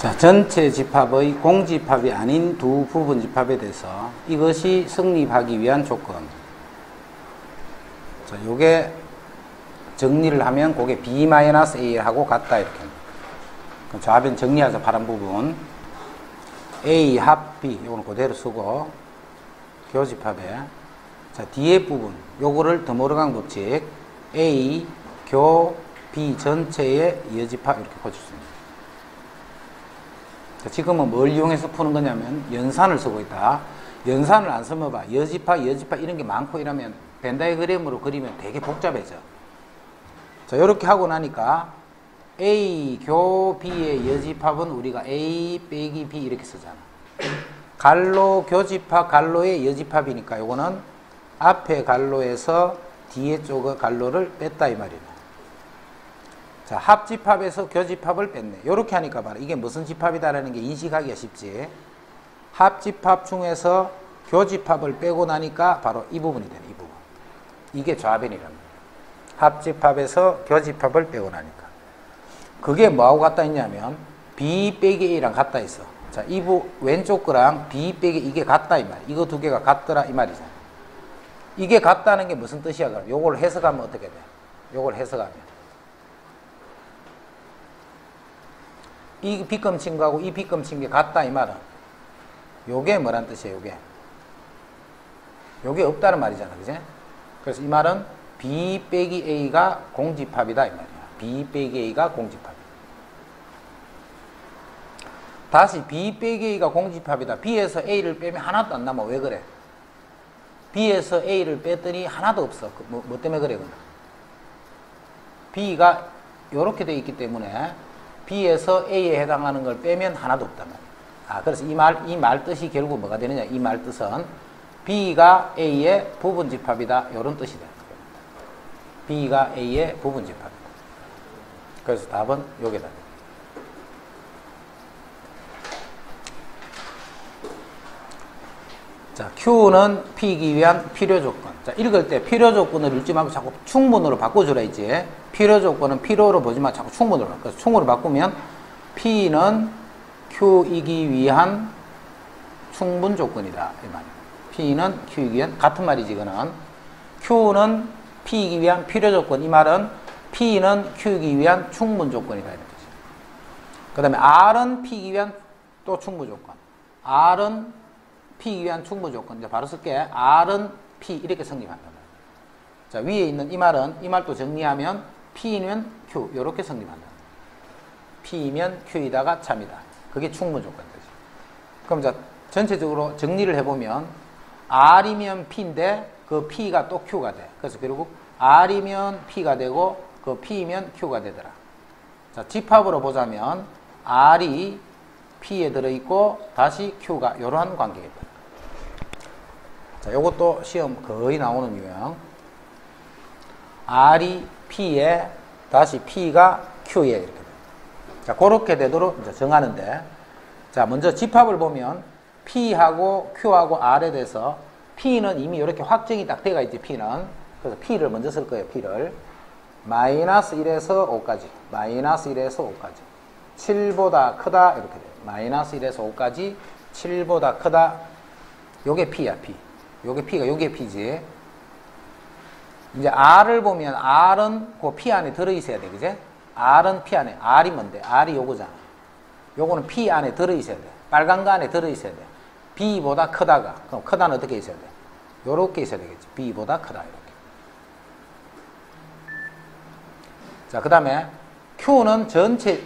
자, 전체 집합의 공집합이 아닌 두 부분 집합에 대해서 이것이 성립하기 위한 조건. 자, 요게 정리를 하면 그게 B-A하고 같다 이렇게. 그럼 좌변 정리하자. 파란 부분 A 합 B 요거는 그대로 쓰고 교집합에 자 뒤에 부분 요거를 드모르강 법칙 A 교 B 전체의 여집합 이렇게 고쳤습니다. 자, 지금은 뭘 이용해서 푸는 거냐면 연산을 쓰고 있다. 연산을 안 쓰면 봐. 여집합 이런 게 많고 이러면 벤다이그램으로 그리면 되게 복잡해져. 자, 이렇게 하고 나니까 A 교 B의 여집합은 우리가 A 빼기 B 이렇게 쓰잖아. 갈로 교집합 갈로의 여집합이니까 요거는 앞에 갈로에서 뒤에 쪽의 갈로를 뺐다 이 말이네. 자, 합집합에서 교집합을 뺐네. 요렇게 하니까 봐라. 이게 무슨 집합이다라는 게 인식하기가 쉽지. 합집합 중에서 교집합을 빼고 나니까 바로 이 부분이 되네. 이 부분. 이게 좌변이랍니다. 합집합에서 교집합을 빼고 나니까. 그게 뭐하고 같다 있냐면 B 빼기 A랑 같다 있어. 자, 이 왼쪽 거랑 B 빼기 이게 같다 이 말이야. 이거 두 개가 같더라 이 말이잖아. 이게 같다는 게 무슨 뜻이야? 그럼 요걸 해석하면 어떻게 돼? 요걸 해석하면 이 빗금친 거하고 이 빗금친 게 같다 이 말은 요게 뭐란 뜻이에요? 요게 없다는 말이잖아. 그지? 그래서 이 말은 B 빼기 A가 공집합이다 이 말이야. B 빼기 A가 공집합이다. 다시 B 빼기 A가 공집합이다. B에서 A를 빼면 하나도 안 남아. 왜 그래? B에서 A를 뺐더니 하나도 없어. 뭐 때문에 그래? 그러면? B가 요렇게 되어 있기 때문에 B에서 A에 해당하는 걸 빼면 하나도 없단 말이야. 아, 그래서 이 말 뜻이 결국 뭐가 되느냐? 이 말 뜻은 B가 A의 부분집합이다. 이런 뜻이 되는 거예요. B가 A의 부분집합이다. 그래서 답은 요게다. 자, Q는 P이기 위한 필요조건. 자, 읽을 때 필요조건을 읽지 말고 자꾸 충분으로 바꿔주라 했지. 필요조건은 필요로 보지 말고 자꾸 충분으로. 그래서 충으로 바꾸면 P는 Q이기 위한 충분조건이다. 이 말이야. P는 Q이기 위한, 같은 말이지, 이거는. Q는 P이기 위한 필요조건. 이 말은 P는 Q이기 위한 충분조건이다. 이런 뜻이야. 그 다음에 R은 P이기 위한 또 충분조건. R은 P이기 위한 충분조건. 이제 바로 쓸게. R은 P 이렇게 성립한다. 자, 위에 있는 이 말은 이 말도 정리하면 P는 Q 이렇게 성립한다. P면 Q이다가 참이다. 그게 충분조건이지. 그럼 자, 전체적으로 정리를 해보면 R이면 P인데 그 P가 또 Q가 돼. 그래서 결국 R이면 P가 되고 그 P면 Q가 되더라. 자, 집합으로 보자면 R이 P에 들어있고 다시 Q가 이러한 관계입니다. 자, 요것도 시험 거의 나오는 유형. R이 P에 다시 P가 Q에 이렇게 돼요. 자, 그렇게 되도록 이제 정하는데, 자, 먼저 집합을 보면 P하고 Q하고 R에 대해서 P는 이미 이렇게 확정이 딱 돼가 있지. P는. 그래서 P를 먼저 쓸 거예요. P를 마이너스 1에서 5까지 마이너스 1에서 5까지 7보다 크다 이렇게 돼요. 마이너스 1에서 5까지 7보다 크다. 요게 P야. P. 요게 P가 요게 P지. 이제 R을 보면 R은 그 P 안에 들어있어야 돼. 그제? R은 P 안에. R이 뭔데? R이 요거잖아. 요거는 P 안에 들어있어야 돼. 빨간 거 안에 들어있어야 돼. B보다 크다가. 그럼 크다는 어떻게 있어야 돼? 요렇게 있어야 되겠지. B보다 크다. 이렇게. 자, 그 다음에 Q는 전체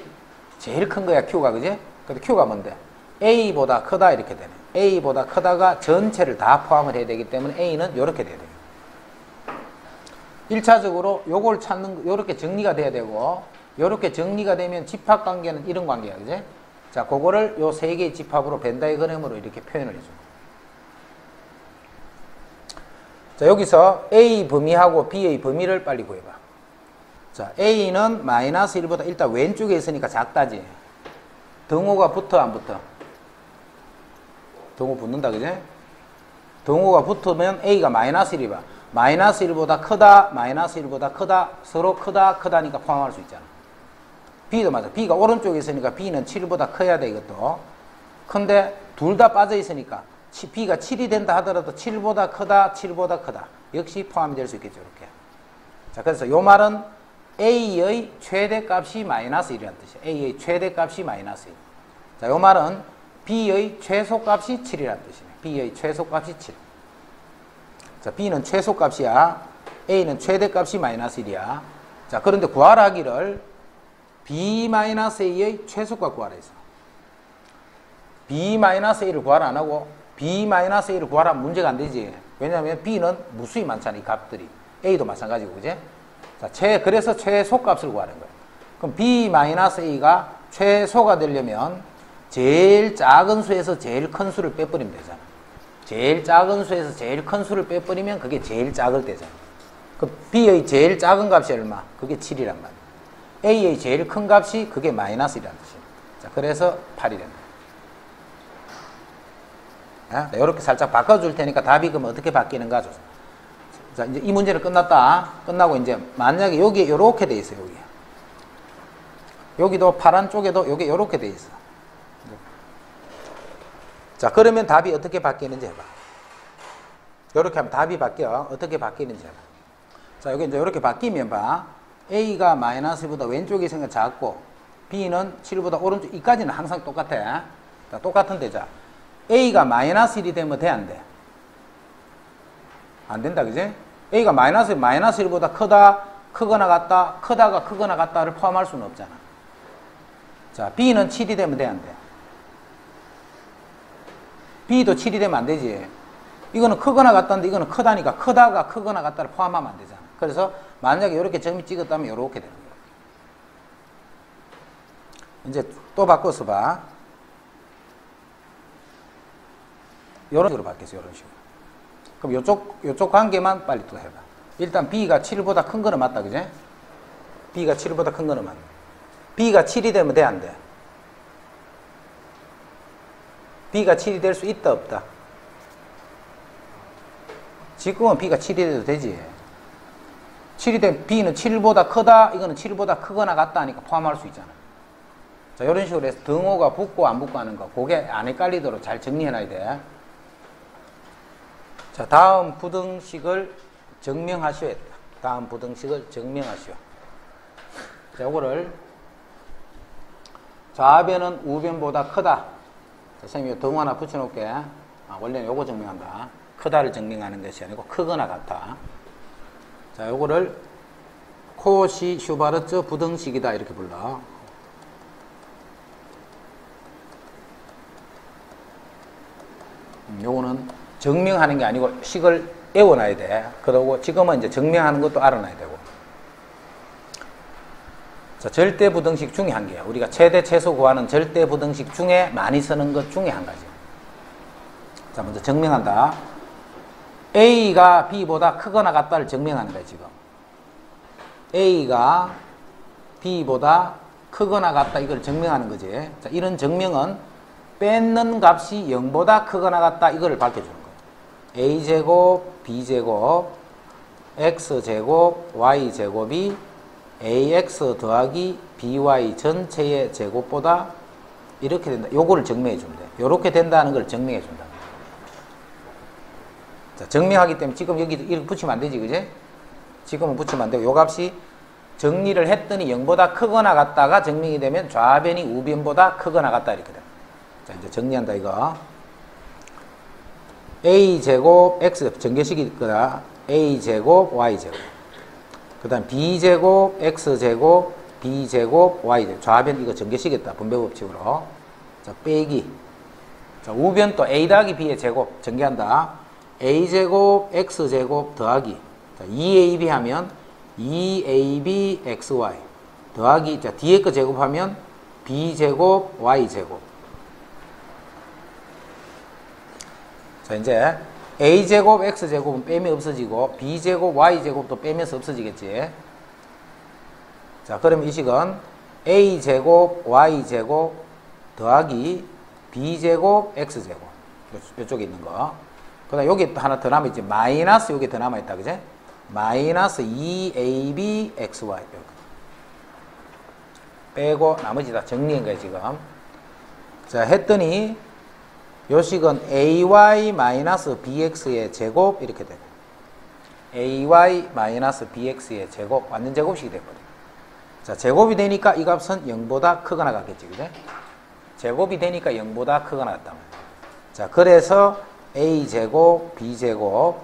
제일 큰 거야. Q가. 그지? 근데 Q가 뭔데? A보다 크다. 이렇게 되네. A보다 크다가 전체를 다 포함을 해야 되기 때문에 A는 요렇게 돼야 돼요. 1차적으로 요걸 찾는, 요렇게 정리가 돼야 되고, 요렇게 정리가 되면 집합관계는 이런 관계야. 그지? 자, 그거를 요 세 개의 집합으로 벤다이그램으로 이렇게 표현을 해줘. 자, 여기서 A 범위하고 B의 범위를 빨리 구해봐. 자, A는 마이너스 1보다 일단 왼쪽에 있으니까 작다지. 등호가 붙어, 안 붙어? 등호 붙는다, 그지? 등호가 붙으면 A가 마이너스 1이봐. 마이너스 1보다 크다, 마이너스 1보다 크다, 서로 크다, 크다니까 포함할 수 있잖아. B도 맞아. B가 오른쪽에 있으니까 B는 7보다 커야 돼, 이것도. 근데 둘 다 빠져 있으니까 B가 7이 된다 하더라도 7보다 크다, 7보다 크다. 역시 포함이 될 수 있겠죠, 이렇게. 자, 그래서 요 말은 A의 최대값이 마이너스 1이라는 뜻이에요. A의 최대값이 마이너스 1. 자, 요 말은 B의 최소값이 7이라는 뜻이네. B의 최소값이 7. 자, B는 최소값이야. A는 최대값이 마이너스 1이야. 자, 그런데 구하라 하기를 B-A의 최소값 구하라 했어. B-A를 구하라 안 하고 B-A를 구하라 하면 문제가 안 되지. 왜냐하면 B는 무수히 많잖아, 이 값들이. A도 마찬가지고, 그지? 자, 그래서 최소값을 구하는 거예요. 그럼 B-A가 최소가 되려면 제일 작은 수에서 제일 큰 수를 빼버리면 되잖아. 제일 작은 수에서 제일 큰 수를 빼버리면 그게 제일 작을 때잖아. 그 B의 제일 작은 값이 얼마? 그게 7이란 말이야. A의 제일 큰 값이 그게 마이너스 1이라는 뜻이야. 자, 그래서 8이 된다. 이렇게 살짝 바꿔줄 테니까 답이 그럼 어떻게 바뀌는가 줘. 자, 이제 이 문제는 끝났다. 끝나고 이제 만약에 여기 이렇게 돼 있어요. 여기도 파란 쪽에도 여기 이렇게 돼 있어. 자, 그러면 답이 어떻게 바뀌는지 해봐. 이렇게 하면 답이 바뀌어. 어떻게 바뀌는지 해봐. 자, 여기 이제 이렇게 바뀌면 봐. A가 마이너스보다 왼쪽이 생각 작고 B는 7보다 오른쪽, 이까지는 항상 똑같아. 자, 똑같은데, 자, A가 마이너스 1이 되면 돼, 안 돼? 안 된다, 그지? A가 마이너스 1보다 크다, 크거나 같다, 크다가 크거나 같다를 포함할 수는 없잖아. 자, B는 7이 되면 돼, 안 돼? B도 7이 되면 안 되지. 이거는 크거나 같다는데 이거는 크다니까 크다가 크거나 같다를 포함하면 안 되잖아. 그래서 만약에 이렇게 점이 찍었다면 이렇게 되는 거야. 이제 또 바꿔서 봐. 이런 식으로 바뀌었어, 이런 식으로. 그럼 요쪽 관계만 빨리 또 해봐. 일단 B가 7보다 큰 거는 맞다, 그지? B가 7보다 큰 거는 맞네. B가 7이 되면 돼, 안 돼? B가 7이 될 수 있다, 없다? 지금은 B가 7이 돼도 되지. 7이 되면 B는 7보다 크다, 이거는 7보다 크거나 같다 하니까 포함할 수 있잖아. 자, 이런 식으로 해서 등호가 붙고 안 붙고 하는 거, 그게 안 헷갈리도록 잘 정리해놔야 돼. 자, 다음 부등식을 증명하시오 했다. 다음 부등식을 증명하시오. 자, 요거를 좌변은 우변보다 크다. 자, 선생님이 등호 하나 붙여놓을게. 원래는 요거 증명한다. 크다를 증명하는 것이 아니고 크거나 같다. 자, 요거를 코시 슈바르츠 부등식이다 이렇게 불러. 요거는 증명하는 게 아니고 식을 외워놔야 돼. 그러고 지금은 이제 증명하는 것도 알아놔야 되고. 자, 절대 부등식 중에 한 개야. 우리가 최대 최소 구하는 절대 부등식 중에 많이 쓰는 것 중에 한 가지. 자, 먼저 증명한다. A가 B보다 크거나 같다를 증명하는 거야, 지금. A가 B보다 크거나 같다, 이걸 증명하는 거지. 자, 이런 증명은 뺏는 값이 0보다 크거나 같다, 이거를 밝혀주는 거야. A제곱, B제곱, X제곱, Y제곱이 AX 더하기 BY 전체의 제곱보다 이렇게 된다. 요거를 증명해 주면 돼. 요렇게 된다는 걸 증명해 준다. 자, 증명하기 때문에 지금 여기 이렇게 붙이면 안 되지, 그지? 지금은 붙이면 안 되고, 요 값이 정리를 했더니 0보다 크거나 같다가 증명이 되면 좌변이 우변보다 크거나 같다, 이렇게 돼. 자, 이제 정리한다, 이거. A제곱, X, 전개식일 거다. A제곱, Y제곱. 그 다음 B제곱, X제곱, B제곱, Y제곱. 좌변 이거 전개식이겠다, 분배법칙으로. 자, 빼기. 자, 우변 또 A 더하기 B의 제곱 전개한다. A제곱, X제곱 더하기. 자, 2AB 하면 2AB, XY. 더하기, 자, 뒤에 거 제곱하면 B제곱, Y제곱. 자, 이제 A제곱, X제곱은 빼면 없어지고 B제곱, Y제곱도 빼면서 없어지겠지. 자, 그럼 이 식은 A제곱, Y제곱 더하기 B제곱, X제곱. 이쪽에 있는 거. 그 다음 여기 하나 더 남아있지. 마이너스 여기 더 남아있다, 그제? 마이너스 2AB, XY. 빼고 나머지 다 정리한 거예요, 지금. 자, 했더니 요 식은 ay-bx의 제곱 이렇게 되고 ay-bx의 제곱 완전 제곱식이 되거든요. 자, 제곱이 되니까 이 값은 0보다 크거나 같겠지, 그죠? 제곱이 되니까 0보다 크거나 같단 말이에요. 자, 그래서 a제곱, b제곱,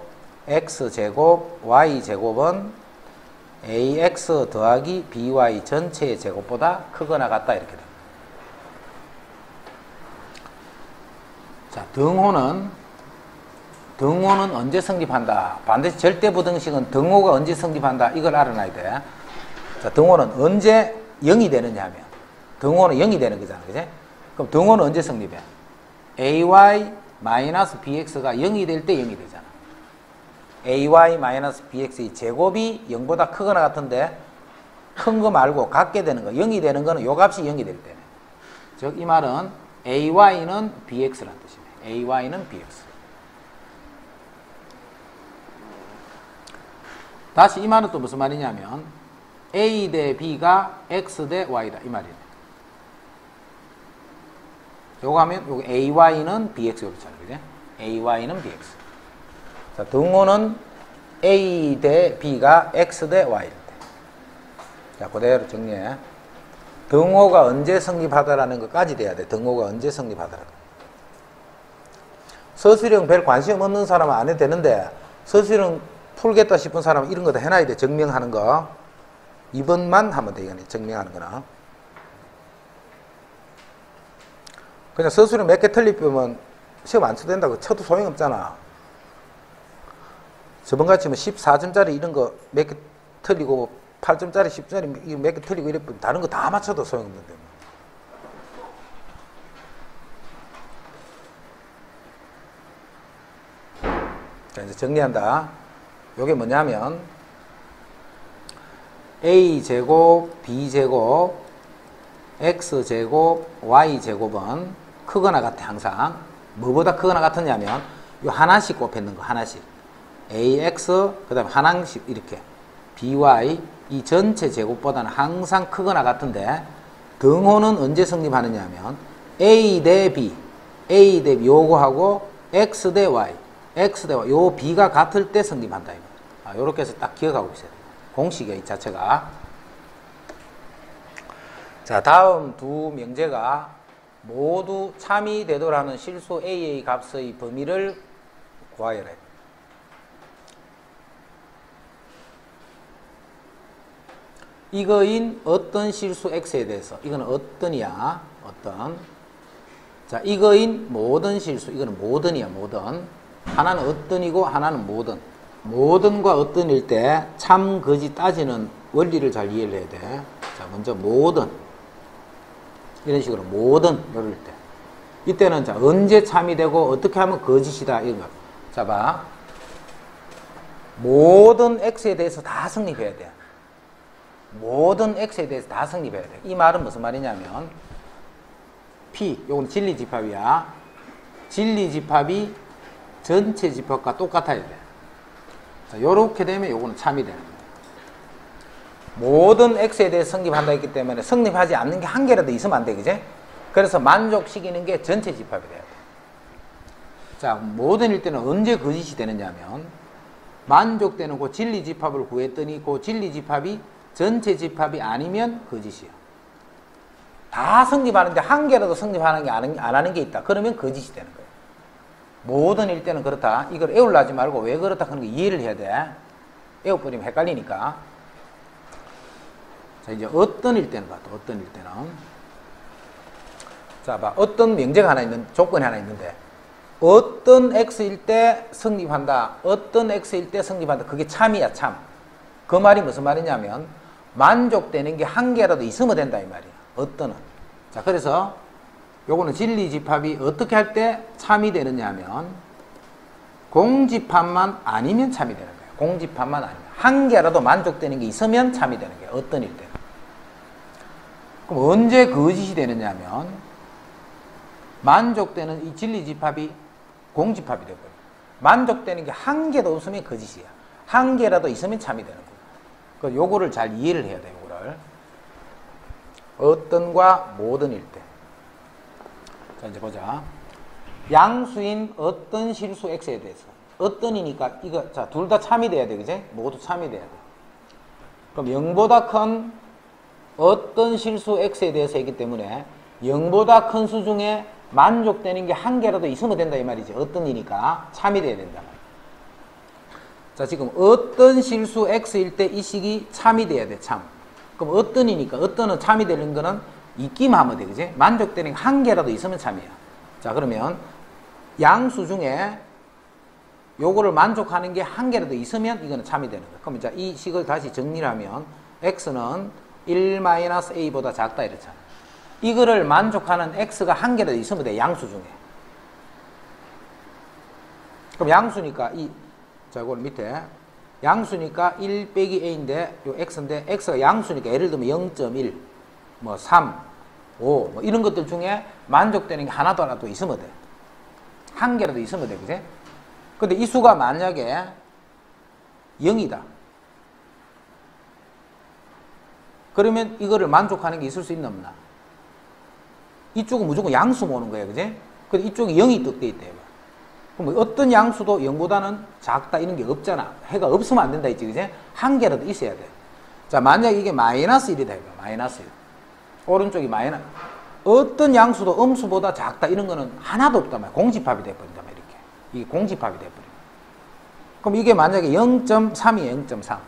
x제곱, y제곱은 ax 더하기 by 전체의 제곱보다 크거나 같다 이렇게 됩니다. 자, 등호는 언제 성립한다? 반드시 절대부등식은 등호가 언제 성립한다? 이걸 알아놔야 돼. 자, 등호는 언제 0이 되느냐 하면 등호는 0이 되는 거잖아, 그지? 그럼 등호는 언제 성립해? ay-bx가 0이 될 때 0이 되잖아. ay-bx의 제곱이 0보다 크거나 같은데 큰 거 말고 같게 되는 거 0이 되는 거는 요 값이 0이 될 때네. 즉 이 말은 ay는 bx라는 뜻이네. ay는 bx. 다시 이 말은 또 무슨 말이냐면 a 대 b가 x 대 y다 이 말이네. 요거 하면 요거 ay는 bx 그렇잖아요, 그죠? ay는 bx. 자, 등호는 a 대 b가 x 대 y. 자, 그대로 정리해. 등호가 언제 성립하다라는 것까지 돼야 돼. 등호가 언제 성립하다라는 거. 서술형 별 관심 없는 사람은 안 해도 되는데 서술형 풀겠다 싶은 사람은 이런 거 다 해놔야 돼. 증명하는 거. 2번만 하면 돼. 이거는 증명하는 거나. 그냥 서술형 몇 개 틀리면 시험 안 쳐도 된다고 쳐도 소용없잖아. 저번같이 뭐 14점짜리 이런 거 몇 개 틀리고 8점짜리 10점짜리 몇 개 틀리고 이랬면 다른 거 다 맞춰도 소용없는데. 자, 이제 정리한다. 요게 뭐냐면 a제곱, b제곱, x제곱, y제곱은 크거나 같아 항상. 뭐보다 크거나 같으냐면 요 하나씩 곱했는 거 하나씩. ax 그 다음에 하나씩 이렇게 by 이 전체 제곱보다는 항상 크거나 같은데 등호는 언제 성립하느냐 하면 a 대 b 요거하고 x 대 y 요 b가 같을 때 성립한다. 요렇게 해서 딱 기억하고 있어야 돼요. 공식이야 이 자체가. 자, 다음 두 명제가 모두 참이 되도라는 실수 a의 값의 범위를 구하여라. 이거인 어떤 실수 x에 대해서 이거는 어떤이야 어떤. 자, 이거인 모든 실수 이거는 모든이야 모든. 하나는 어떤이고 하나는 모든. 모든과 어떤일 때 참 거짓 따지는 원리를 잘 이해를 해야 돼. 자, 먼저 모든 이런 식으로 모든 이럴 때 이때는 자 언제 참이 되고 어떻게 하면 거짓이다 이런 거. 자, 봐. 모든 x에 대해서 다 성립해야 돼. 모든 x에 대해서 다 성립해야 돼. 이 말은 무슨 말이냐면 p, 요건 진리집합이야. 진리집합이 전체 집합과 똑같아야 돼. 자, 요렇게 되면 요거는 참이 되는 거야. 모든 x에 대해서 성립한다 했기 때문에 성립하지 않는 게 한 개라도 있으면 안 돼, 그제? 그래서 만족시키는 게 전체 집합이 돼야 돼. 자, 모든일 때는 언제 거짓이 되느냐면 만족되는 그 진리집합을 구했더니 그 진리집합이 전체 집합이 아니면 거짓이야. 다 성립하는데 한 개라도 성립하는 게 안 하는 게 있다. 그러면 거짓이 되는 거예요. 모든일 때는 그렇다. 이걸 애울라지 말고 왜 그렇다 하는 거 이해를 해야 돼. 애워버리면 헷갈리니까. 자, 이제 어떤 일 때는 봐. 어떤 일 때는. 자, 봐. 어떤 명제가 하나 있는, 조건이 하나 있는데 어떤 x일 때 성립한다. 어떤 x일 때 성립한다. 그게 참이야, 참. 그 말이 무슨 말이냐면 만족되는 게 한 개라도 있으면 된다 이 말이야. 어떤은. 자, 그래서 요거는 진리집합이 어떻게 할 때 참이 되느냐 하면 공집합만 아니면 참이 되는 거예요. 공집합만 아니면. 한 개라도 만족되는 게 있으면 참이 되는 거예요. 어떤 일 때는. 그럼 언제 거짓이 되느냐 하면 만족되는 이 진리집합이 공집합이 되고요. 만족되는 게 한 개도 없으면 거짓이야. 한 개라도 있으면 참이 되는 거예요. 그 요거를 잘 이해를 해야 돼요. 요거를. 어떤과 모든일 때. 자, 이제 보자. 양수인 어떤 실수 x에 대해서. 어떤이니까 이거 자, 둘 다 참이 돼야 돼. 그지? 모두 참이 돼야 돼. 그럼 0보다 큰 어떤 실수 x에 대해서 했기 때문에 0보다 큰 수 중에 만족되는 게 한 개라도 있으면 된다 이 말이지. 어떤이니까 참이 돼야 된다. 자, 지금 어떤 실수 x일 때 이 식이 참이 돼야 돼. 참. 그럼 어떤이니까 어떤은 참이 되는 거는 있기만 하면 돼. 그지? 만족되는 게 한 개라도 있으면 참이야. 자, 그러면 양수 중에 요거를 만족하는 게 한 개라도 있으면 이거는 참이 되는 거야. 그럼 이제 이 식을 다시 정리를 하면 x는 1-a보다 작다 이렇잖아. 이거를 만족하는 x가 한 개라도 있으면 돼. 양수 중에. 그럼 양수니까 자, 이걸 밑에 양수니까 1 빼기 a인데 요 x인데 x가 양수니까 예를 들면 0.1 뭐 3, 5 뭐 이런 것들 중에 만족되는 게 하나도 있으면 돼. 한 개라도 있으면 돼. 그지? 근데 이 수가 만약에 0이다. 그러면 이거를 만족하는 게 있을 수 있나 없나? 이쪽은 무조건 양수 모으는 거야. 그지? 근데 이쪽이 0이 뜰 때 있다. 그럼 어떤 양수도 0보다는 작다 이런 게 없잖아. 해가 없으면 안 된다 했지. 그지? 한 개라도 있어야 돼. 자, 만약 이게 마이너스 1이다. 이거. 마이너스 1. 오른쪽이 마이너스. 어떤 양수도 음수보다 작다 이런 거는 하나도 없단 말이야. 공집합이 돼버린단 말이야. 이렇게. 이게 공집합이 돼버려. 그럼 이게 만약에 0.3이에요. 0.3.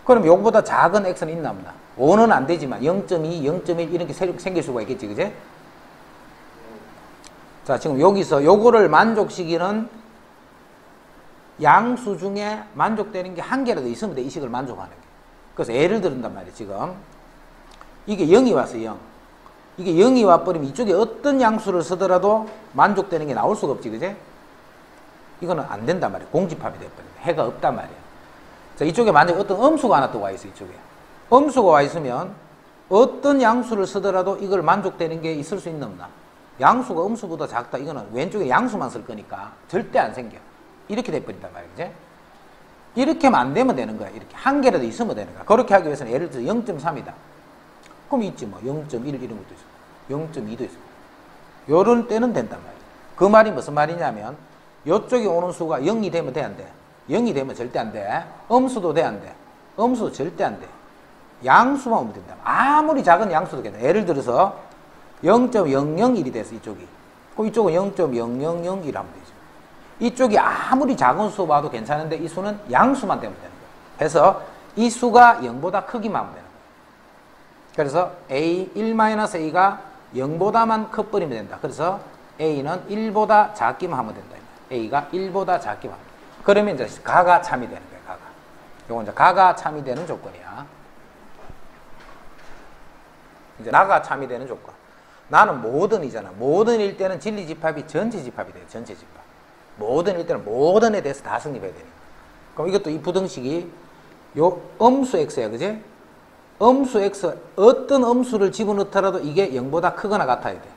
그럼 요거보다 작은 x는 있나 없나? 5는 안 되지만 0.2, 0.1 이렇게 생길 수가 있겠지. 그지? 자, 지금 여기서 요거를 만족시키는 양수 중에 만족되는 게 한 개라도 있으면 돼. 이 식을 만족하는 게. 그래서 예를 들은단 말이에요. 지금 이게 0이 왔어요. 0. 이게 0이 와버리면 이쪽에 어떤 양수를 쓰더라도 만족되는 게 나올 수가 없지. 그지? 이거는 안 된단 말이에요. 공집합이 돼버린다. 해가 없단 말이에요. 자, 이쪽에 만약에 어떤 음수가 하나 또 와 있어. 이쪽에. 음수가 와 있으면 어떤 양수를 쓰더라도 이걸 만족되는 게 있을 수 있나 없나? 양수가 음수보다 작다. 이거는 왼쪽에 양수만 쓸 거니까 절대 안 생겨. 이렇게 돼버린단 말이에요. 그지? 이렇게 하면 안 되면 되는 거야. 이렇게 한 개라도 있으면 되는 거야. 그렇게 하기 위해서는 예를 들어 0.3이다. 그럼 있지 뭐. 0.1 이런 것도 있어. 0.2도 있어. 요런 때는 된단 말이에요. 그 말이 무슨 말이냐면 요쪽에 오는 수가 0이 되면 돼, 안 돼? 0이 되면 절대 안 돼. 음수도 돼, 안 돼? 음수도 절대 안 돼. 양수만 오면 된다. 아무리 작은 양수도 괜찮아. 예를 들어서 0.001이 돼서 이쪽이. 그럼 이쪽은 0.001 하면 되죠. 이쪽이 아무리 작은 수 봐도 괜찮은데 이 수는 양수만 되면 되는 거예요. 그래서 이 수가 0보다 크기만 하면 되는 거예요. 그래서 a 1-a가 0보다만 커버리면 된다. 그래서 a는 1보다 작기만 하면 된다. a가 1보다 작기만 하면 된다. 그러면 이제 가가 참이 되는 거예요. 가가. 요건 이제 가가 참이 되는 조건이야. 이제 나가 참이 되는 조건. 나는 모든이잖아. 모든일 때는 진리집합이 전체 집합이 돼요. 전체 집합. 모든일 때는 모든에 대해서 다 성립해야 되니까. 그럼 이것도 이 부등식이 요 음수 x야. 그지? 음수 x 어떤 음수를 집어넣더라도 이게 0보다 크거나 같아야 돼.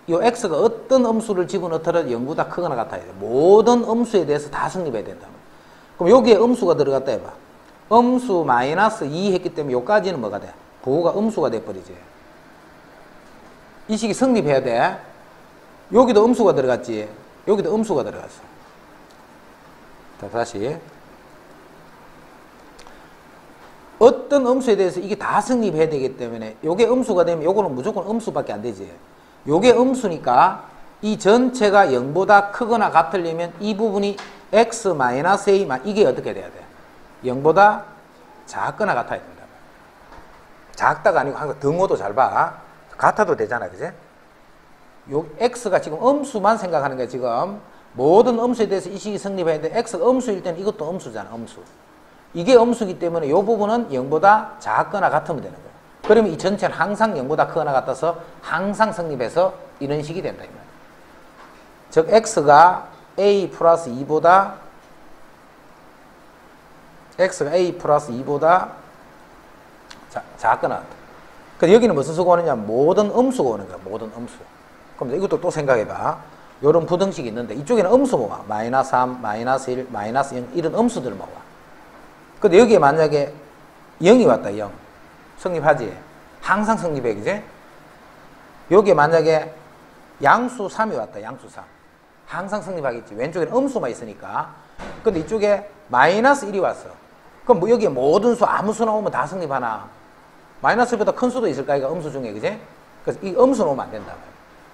요 x가 어떤 음수를 집어넣더라도 0보다 크거나 같아야 돼. 모든 음수에 대해서 다 성립해야 된다. 그럼 여기에 음수가 들어갔다 해봐. 음수 마이너스 2 했기 때문에 요까지는 뭐가 돼? 부호가 음수가 돼버리지. 이 식이 성립해야 돼. 여기도 음수가 들어갔지. 여기도 음수가 들어갔어. 자, 다시. 어떤 음수에 대해서 이게 다 성립해야 되기 때문에 요게 음수가 되면 요거는 무조건 음수밖에 안 되지. 요게 음수니까 이 전체가 0보다 크거나 같으려면 이 부분이 x-a 이게 어떻게 돼야 돼? 0보다 작거나 같아야 된다. 작다가 아니고 항상 등호도 잘 봐. 같아도 되잖아. 그지? 요 x가 지금 음수만 생각하는 거야. 지금 모든 음수에 대해서 이 식이 성립해야 돼. x가 음수일 때는 이것도 음수잖아. 음수. 이게 음수이기 때문에 이 부분은 0보다 작거나 같으면 되는 거예요. 그러면 이 전체는 항상 0보다 크거나 같아서 항상 성립해서 이런 식이 된다. 이 말이에요. 즉 x가 a 플러스 2보다 작거나 같다. 그래서 여기는 무슨 수가 오느냐? 모든 음수가 오는 거야. 모든 음수. 그럼 이것도 또 생각해봐. 이런 부등식이 있는데 이쪽에는 음수 모아. 마이너스 3, 마이너스 1, 마이너스 0 이런 음수들을 모아. 근데 여기에 만약에 0이 왔다. 0. 성립하지? 항상 성립해, 그지? 여기에 만약에 양수 3이 왔다, 양수 3. 항상 성립하겠지. 왼쪽에는 음수만 있으니까. 근데 이쪽에 마이너스 1이 왔어. 그럼 뭐 여기에 모든 수, 아무 수나 오면 다 성립하나? 마이너스 1보다 큰 수도 있을까, 이거 음수 중에, 그지? 그래서 이 음수는 오면 안 된다.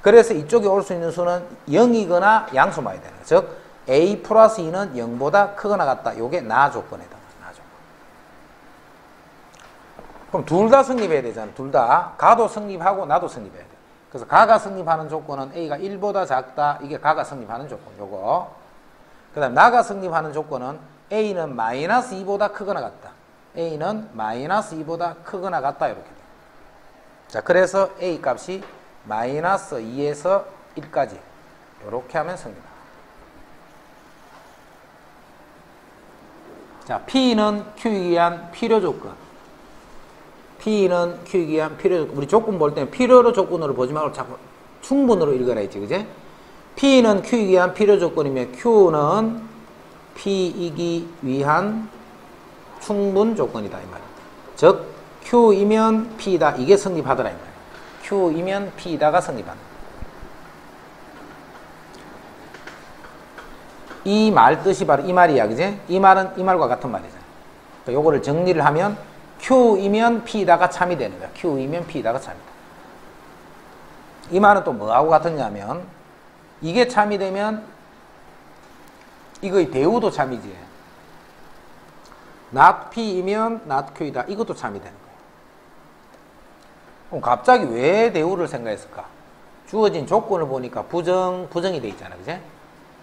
그래서 이쪽에 올 수 있는 수는 0이거나 양수만 해야 되는 거야. 즉, a 플러스 2는 0보다 크거나 같다. 요게 나 조건이다. 나 조건. 그럼 둘 다 성립해야 되잖아. 둘 다. 가도 성립하고 나도 성립해야 돼. 그래서 가가 성립하는 조건은 a가 1보다 작다. 이게 가가 성립하는 조건. 요거. 그 다음 나가 성립하는 조건은 a는 마이너스 2보다 크거나 같다. a는 마이너스 2보다 크거나 같다. 이렇게 돼. 자, 그래서 a 값이 마이너스 2에서 1까지. 이렇게 하면 성립합니다. 자, P는 Q에 의한 필요 조건. P는 Q에 의한 필요 조건. 우리 조건 볼 때는 필요로 조건으로 보지 말고 자꾸 충분으로 읽어라 했지, 그지? P는 Q에 의한 필요 조건이면 Q는 P이기 위한 충분 조건이다, 이 말이야. 즉, Q이면 P다. 이게 성립하더라, 이 말이야. Q이면 P다가 성립한다. 이 말 뜻이 바로 이 말이야, 그지? 이 말은 이 말과 같은 말이잖아. 그러니까 요거를 정리를 하면 Q이면 P다가 참이 되는 거야. Q이면 P다가 참이다. 이 말은 또 뭐하고 같았냐면 이게 참이 되면 이거의 대우도 참이지. not P이면 not Q이다. 이것도 참이 되는 거야. 그럼 갑자기 왜 대우를 생각했을까? 주어진 조건을 보니까 부정이 돼 있잖아, 그지?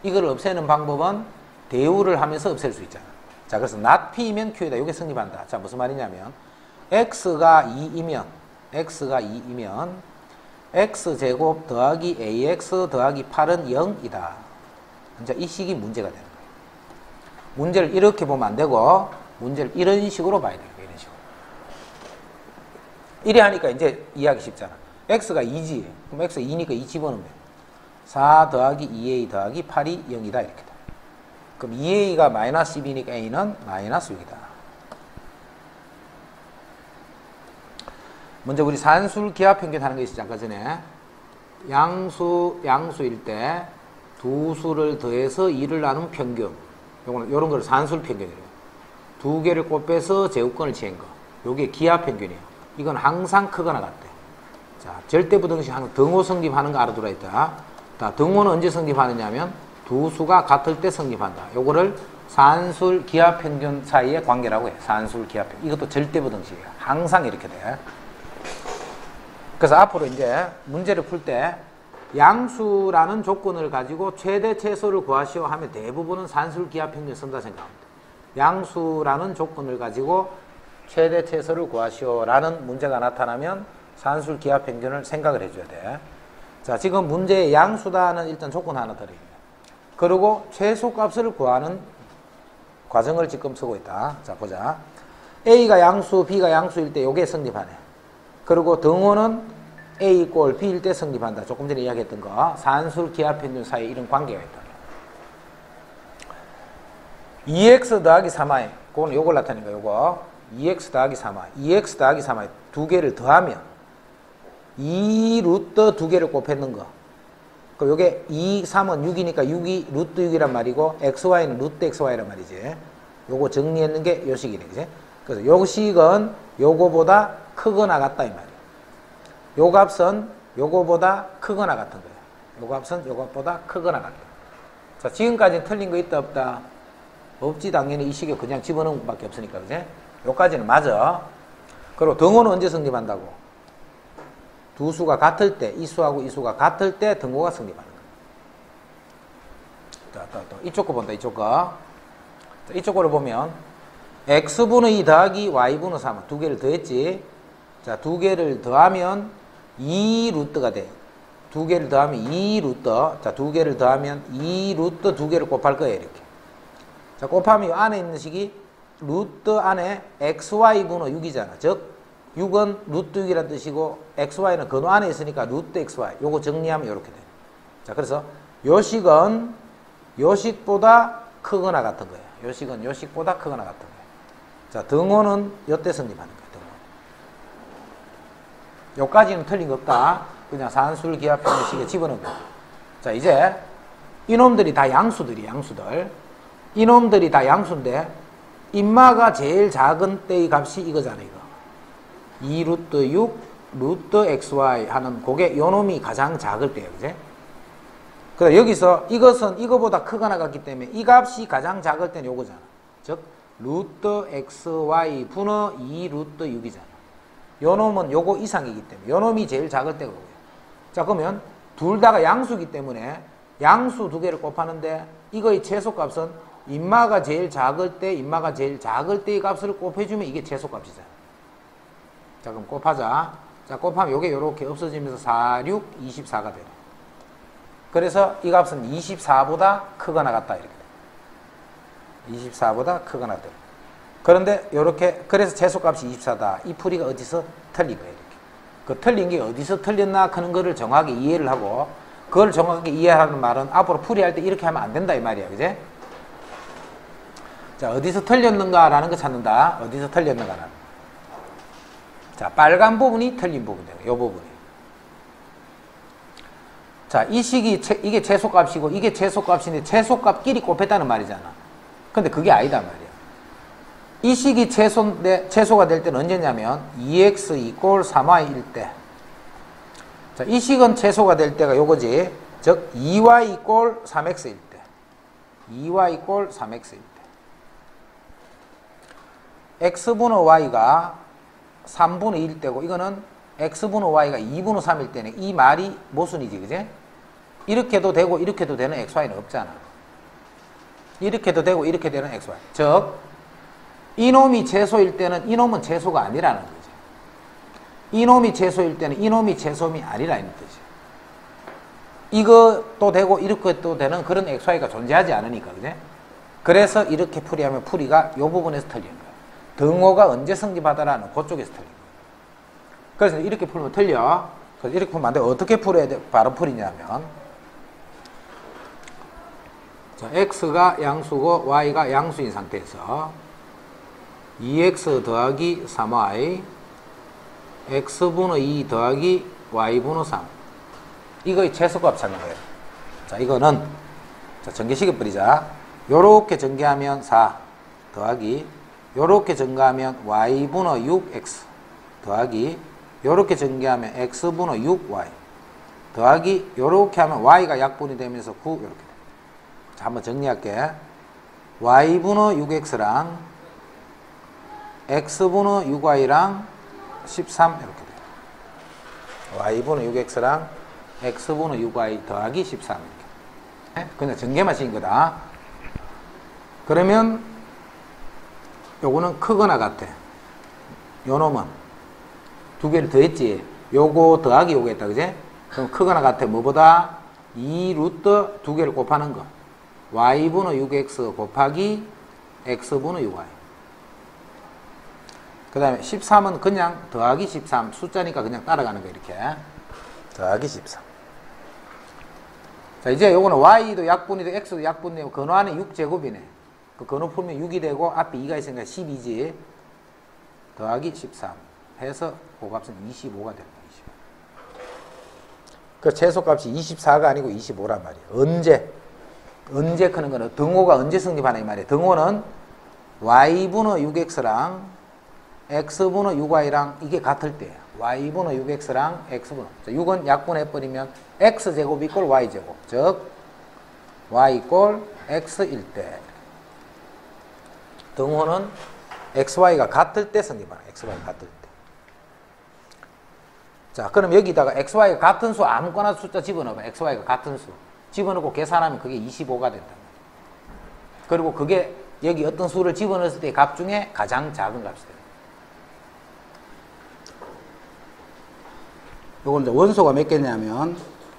이걸 없애는 방법은 대우를 하면서 없앨 수 있잖아. 자, 그래서 not P이면 Q이다. 이게 성립한다. 자, 무슨 말이냐면 X가 2이면 X제곱 더하기 AX 더하기 8은 0이다. 이제 이 식이 문제가 되는 거예요. 문제를 이렇게 보면 안 되고 문제를 이런 식으로 봐야 돼요. 이런 식으로. 이래 하니까 이제 이해하기 쉽잖아. X가 2지. 그럼 X가 2니까 2 집어넣으면 4 더하기 2A 더하기 8이 0이다. 이렇게 돼. 그럼 2A가 마이너스 10이니까 A는 마이너스 6이다. 먼저 우리 산술 기하 평균 하는 게 있었지, 아까 전에. 양수일 때 두 수를 더해서 2를 나눈 평균. 요런 걸 산술 평균이래요. 두 개를 곱해서 제곱권을 취한 거. 요게 기하 평균이에요. 이건 항상 크거나 같대. 자, 절대부등식 항상 등호 성립하는 거 알아두라 했다. 자, 등호는 언제 성립하느냐면 두 수가 같을 때 성립한다. 요거를 산술 기하 평균 사이의 관계라고 해. 산술 기하 평균. 이것도 절대부등식이야. 항상 이렇게 돼. 그래서 앞으로 이제 문제를 풀 때 양수라는 조건을 가지고 최대 최소를 구하시오 하면 대부분은 산술 기하 평균 쓴다 생각합니다. 양수라는 조건을 가지고 최대 최소를 구하시오라는 문제가 나타나면 산술 기하 평균을 생각을 해줘야 돼. 자, 지금 문제의 양수다는 일단 조건 하나 드립니다. 그리고 최소값을 구하는 과정을 지금 쓰고 있다. 자, 보자. A가 양수, B가 양수일 때 요게 성립하네. 그리고 등호는 A 꼴 B일 때 성립한다. 조금 전에 이야기했던 거. 산술 기하 평균 사이에 이런 관계가 있다. 2x 더하기 3y. 그건 요걸 나타내는 거야, 요거. 2x 더하기 3y. 2x 더하기 3y. 두 개를 더하면 2 루트 두 개를 곱했는 거. 그럼 요게 2, 3은 6이니까 6이 루트 6이란 말이고 xy는 루트 xy란 말이지. 요거 정리했는 게 요 식이네, 그지? 그래서 요 식은 요거보다 크거나 같다, 이 말이야. 요 값은 요거보다 크거나 같은 거야. 요 값은 요것보다 크거나 같다. 자, 지금까지는 틀린 거 있다, 없다? 없지, 당연히 이 식에 그냥 집어넣은 것밖에 없으니까, 그지? 요까지는 맞아. 그리고 등호는 언제 성립한다고? 두 수가 같을 때, 이 수하고 이 수가 같을 때 등호가 성립하는 거야. 자, 또 이쪽 거 본다, 이쪽 거. 자, 이쪽 거를 보면 x분의 2 더하기 y분의 3 두 개를 더했지. 자, 두 개를 더하면 2 루트가 돼. 두 개를 더하면 2 루트. 자, 두 개를 더하면 2 루트 두 개를 곱할 거예요, 이렇게. 자, 곱하면 이 안에 있는 식이 루트 안에 xy분의 6이잖아. 즉 6은 루트 6이라는 뜻이고 xy는 근호 안에 있으니까 루트 xy. 요거 정리하면 이렇게 돼. 자, 그래서 요 식은 요 식보다 크거나 같은 거예요. 요 식은 요 식보다 크거나 같은 거예요. 자, 등호는 요때 성립하는 거예요. 등호. 요까지는 틀린 거 없다. 그냥 산술 기하 표현식에 집어넣은 거. 자, 이제 이놈들이 다 양수들이 양수들. 이놈들이 다 양수인데 인마가 제일 작은 때의 값이 이거잖아, 이거. 2 루트 6 루트 xy 하는 그게 요놈이 가장 작을 때예요, 그제? 그래서 여기서 이것은 이거보다 크거나 같기 때문에 이 값이 가장 작을 때는 요거잖아. 즉 루트 xy 분의 2 루트 6이잖아. 요놈은 요거 이상이기 때문에 요놈이 제일 작을 때가 뭐예요. 자, 그러면 둘 다가 양수이기 때문에 양수 두 개를 곱하는데 이거의 최소값은 인마가 제일 작을 때 인마가 제일 작을 때의 값을 곱해주면 이게 최소값이잖아. 자, 그럼 곱하자. 자, 곱하면 요게 요렇게 없어지면서 4, 6, 24가 되네. 그래서 이 값은 24보다 크거나 같다, 이렇게 돼. 24보다 크거나 돼. 그런데 요렇게, 그래서 최소값이 24다. 이 풀이가 어디서 틀린 거예요, 이렇게. 그 틀린 게 어디서 틀렸나 하는 거를 정확하게 이해를 하고, 그걸 정확하게 이해하는 말은 앞으로 풀이할 때 이렇게 하면 안 된다, 이 말이야, 그제? 자, 어디서 틀렸는가라는 거 찾는다. 어디서 틀렸는가라는 거. 자, 빨간 부분이 틀린 부분이에요. 이 부분이. 자, 이 식이 이게 최소값이고 이게 최소값인데 최소값끼리 곱했다는 말이잖아. 근데 그게 아니다 말이야. 이 식이 최소가 될 때는 언제냐면 2x 이꼴 3y일 때. 자, 이 식은 최소가 될 때가 요거지. 즉 2y 이꼴 3x일 때. 2y 이꼴 3x일 때. x분의 y가 3분의 1일 때고 이거는 x분의 y가 2분의 3일 때는 이 말이 모순이지, 그제? 이렇게도 되고 이렇게도 되는 xy는 없잖아. 이렇게도 되고 이렇게 되는 xy. 즉 이놈이 최소일 때는 이놈은 최소가 아니라는 거지. 이놈이 최소일 때는 이놈이 최소이 아니라는 뜻이야. 이것도 되고 이렇게도 되는 그런 xy가 존재하지 않으니까, 그제? 그래서 이렇게 풀이하면 풀이가 이 부분에서 틀린 거야. 등호가 언제 성립하다라는 그쪽에서 틀린 거야. 그래서 이렇게 풀면 틀려. 그래서 이렇게 풀면 안 돼. 어떻게 풀어야 돼? 바로 풀이냐면, 자, x가 양수고 y가 양수인 상태에서 2x 더하기 3y x분의 2 더하기 y분의 3 이거의 최소값 찾는 거예요. 자, 이거는 자, 전개식을 뿌리자. 요렇게 전개하면 4 더하기 요렇게 전개하면 y분의 6x 더하기 요렇게 전개하면 x분의 6y 더하기 요렇게 하면 y가 약분이 되면서 9 요렇게 돼. 자, 한번 정리할게. y분의 6x랑 x분의 6y랑 13 이렇게 돼요. y분의 6x랑 x분의 6y 더하기 13 이렇게. 그냥 전개만 시킨 거다. 그러면 요거는 크거나 같아. 요놈은 두 개를 더했지. 요거 더하기 요거 했다, 그제? 그럼 크거나 같아. 뭐보다? 2 루트 두 개를 곱하는 거. y분의 6x 곱하기 x분의 6y. 그 다음에 13은 그냥 더하기 13. 숫자니까 그냥 따라가는 거, 이렇게. 더하기 13. 자, 이제 요거는 y도 약분이 되고 x도 약분이 되고 근호 안에 6제곱이네. 그 근호 풀면 6이 되고 앞에 2가 있으니까 12지. 더하기 13 해서 그 값은 25가 됩니다. 25. 그 최소값이 24가 아니고 25란 말이에요. 언제 크는 거는 등호가 언제 성립하나 이 말이에요. 등호는 y분의 6x랑 x분의 6y랑 이게 같을 때예요. y분의 6x랑 x분의. 자, 6은 약분해버리면 x제곱 이꼴 y제곱. 즉 y 이꼴 x일 때. 등호는 xy가 같을 때 성립하는 거예요. xy가 같을 때. 자, 그럼 여기다가 xy가 같은 수 아무거나 숫자 집어넣어봐. xy가 같은 수. 집어넣고 계산하면 그게 25가 된다. 그리고 그게 여기 어떤 수를 집어넣었을 때 값 중에 가장 작은 값이 돼요. 요걸 이제 원소가 몇 개냐면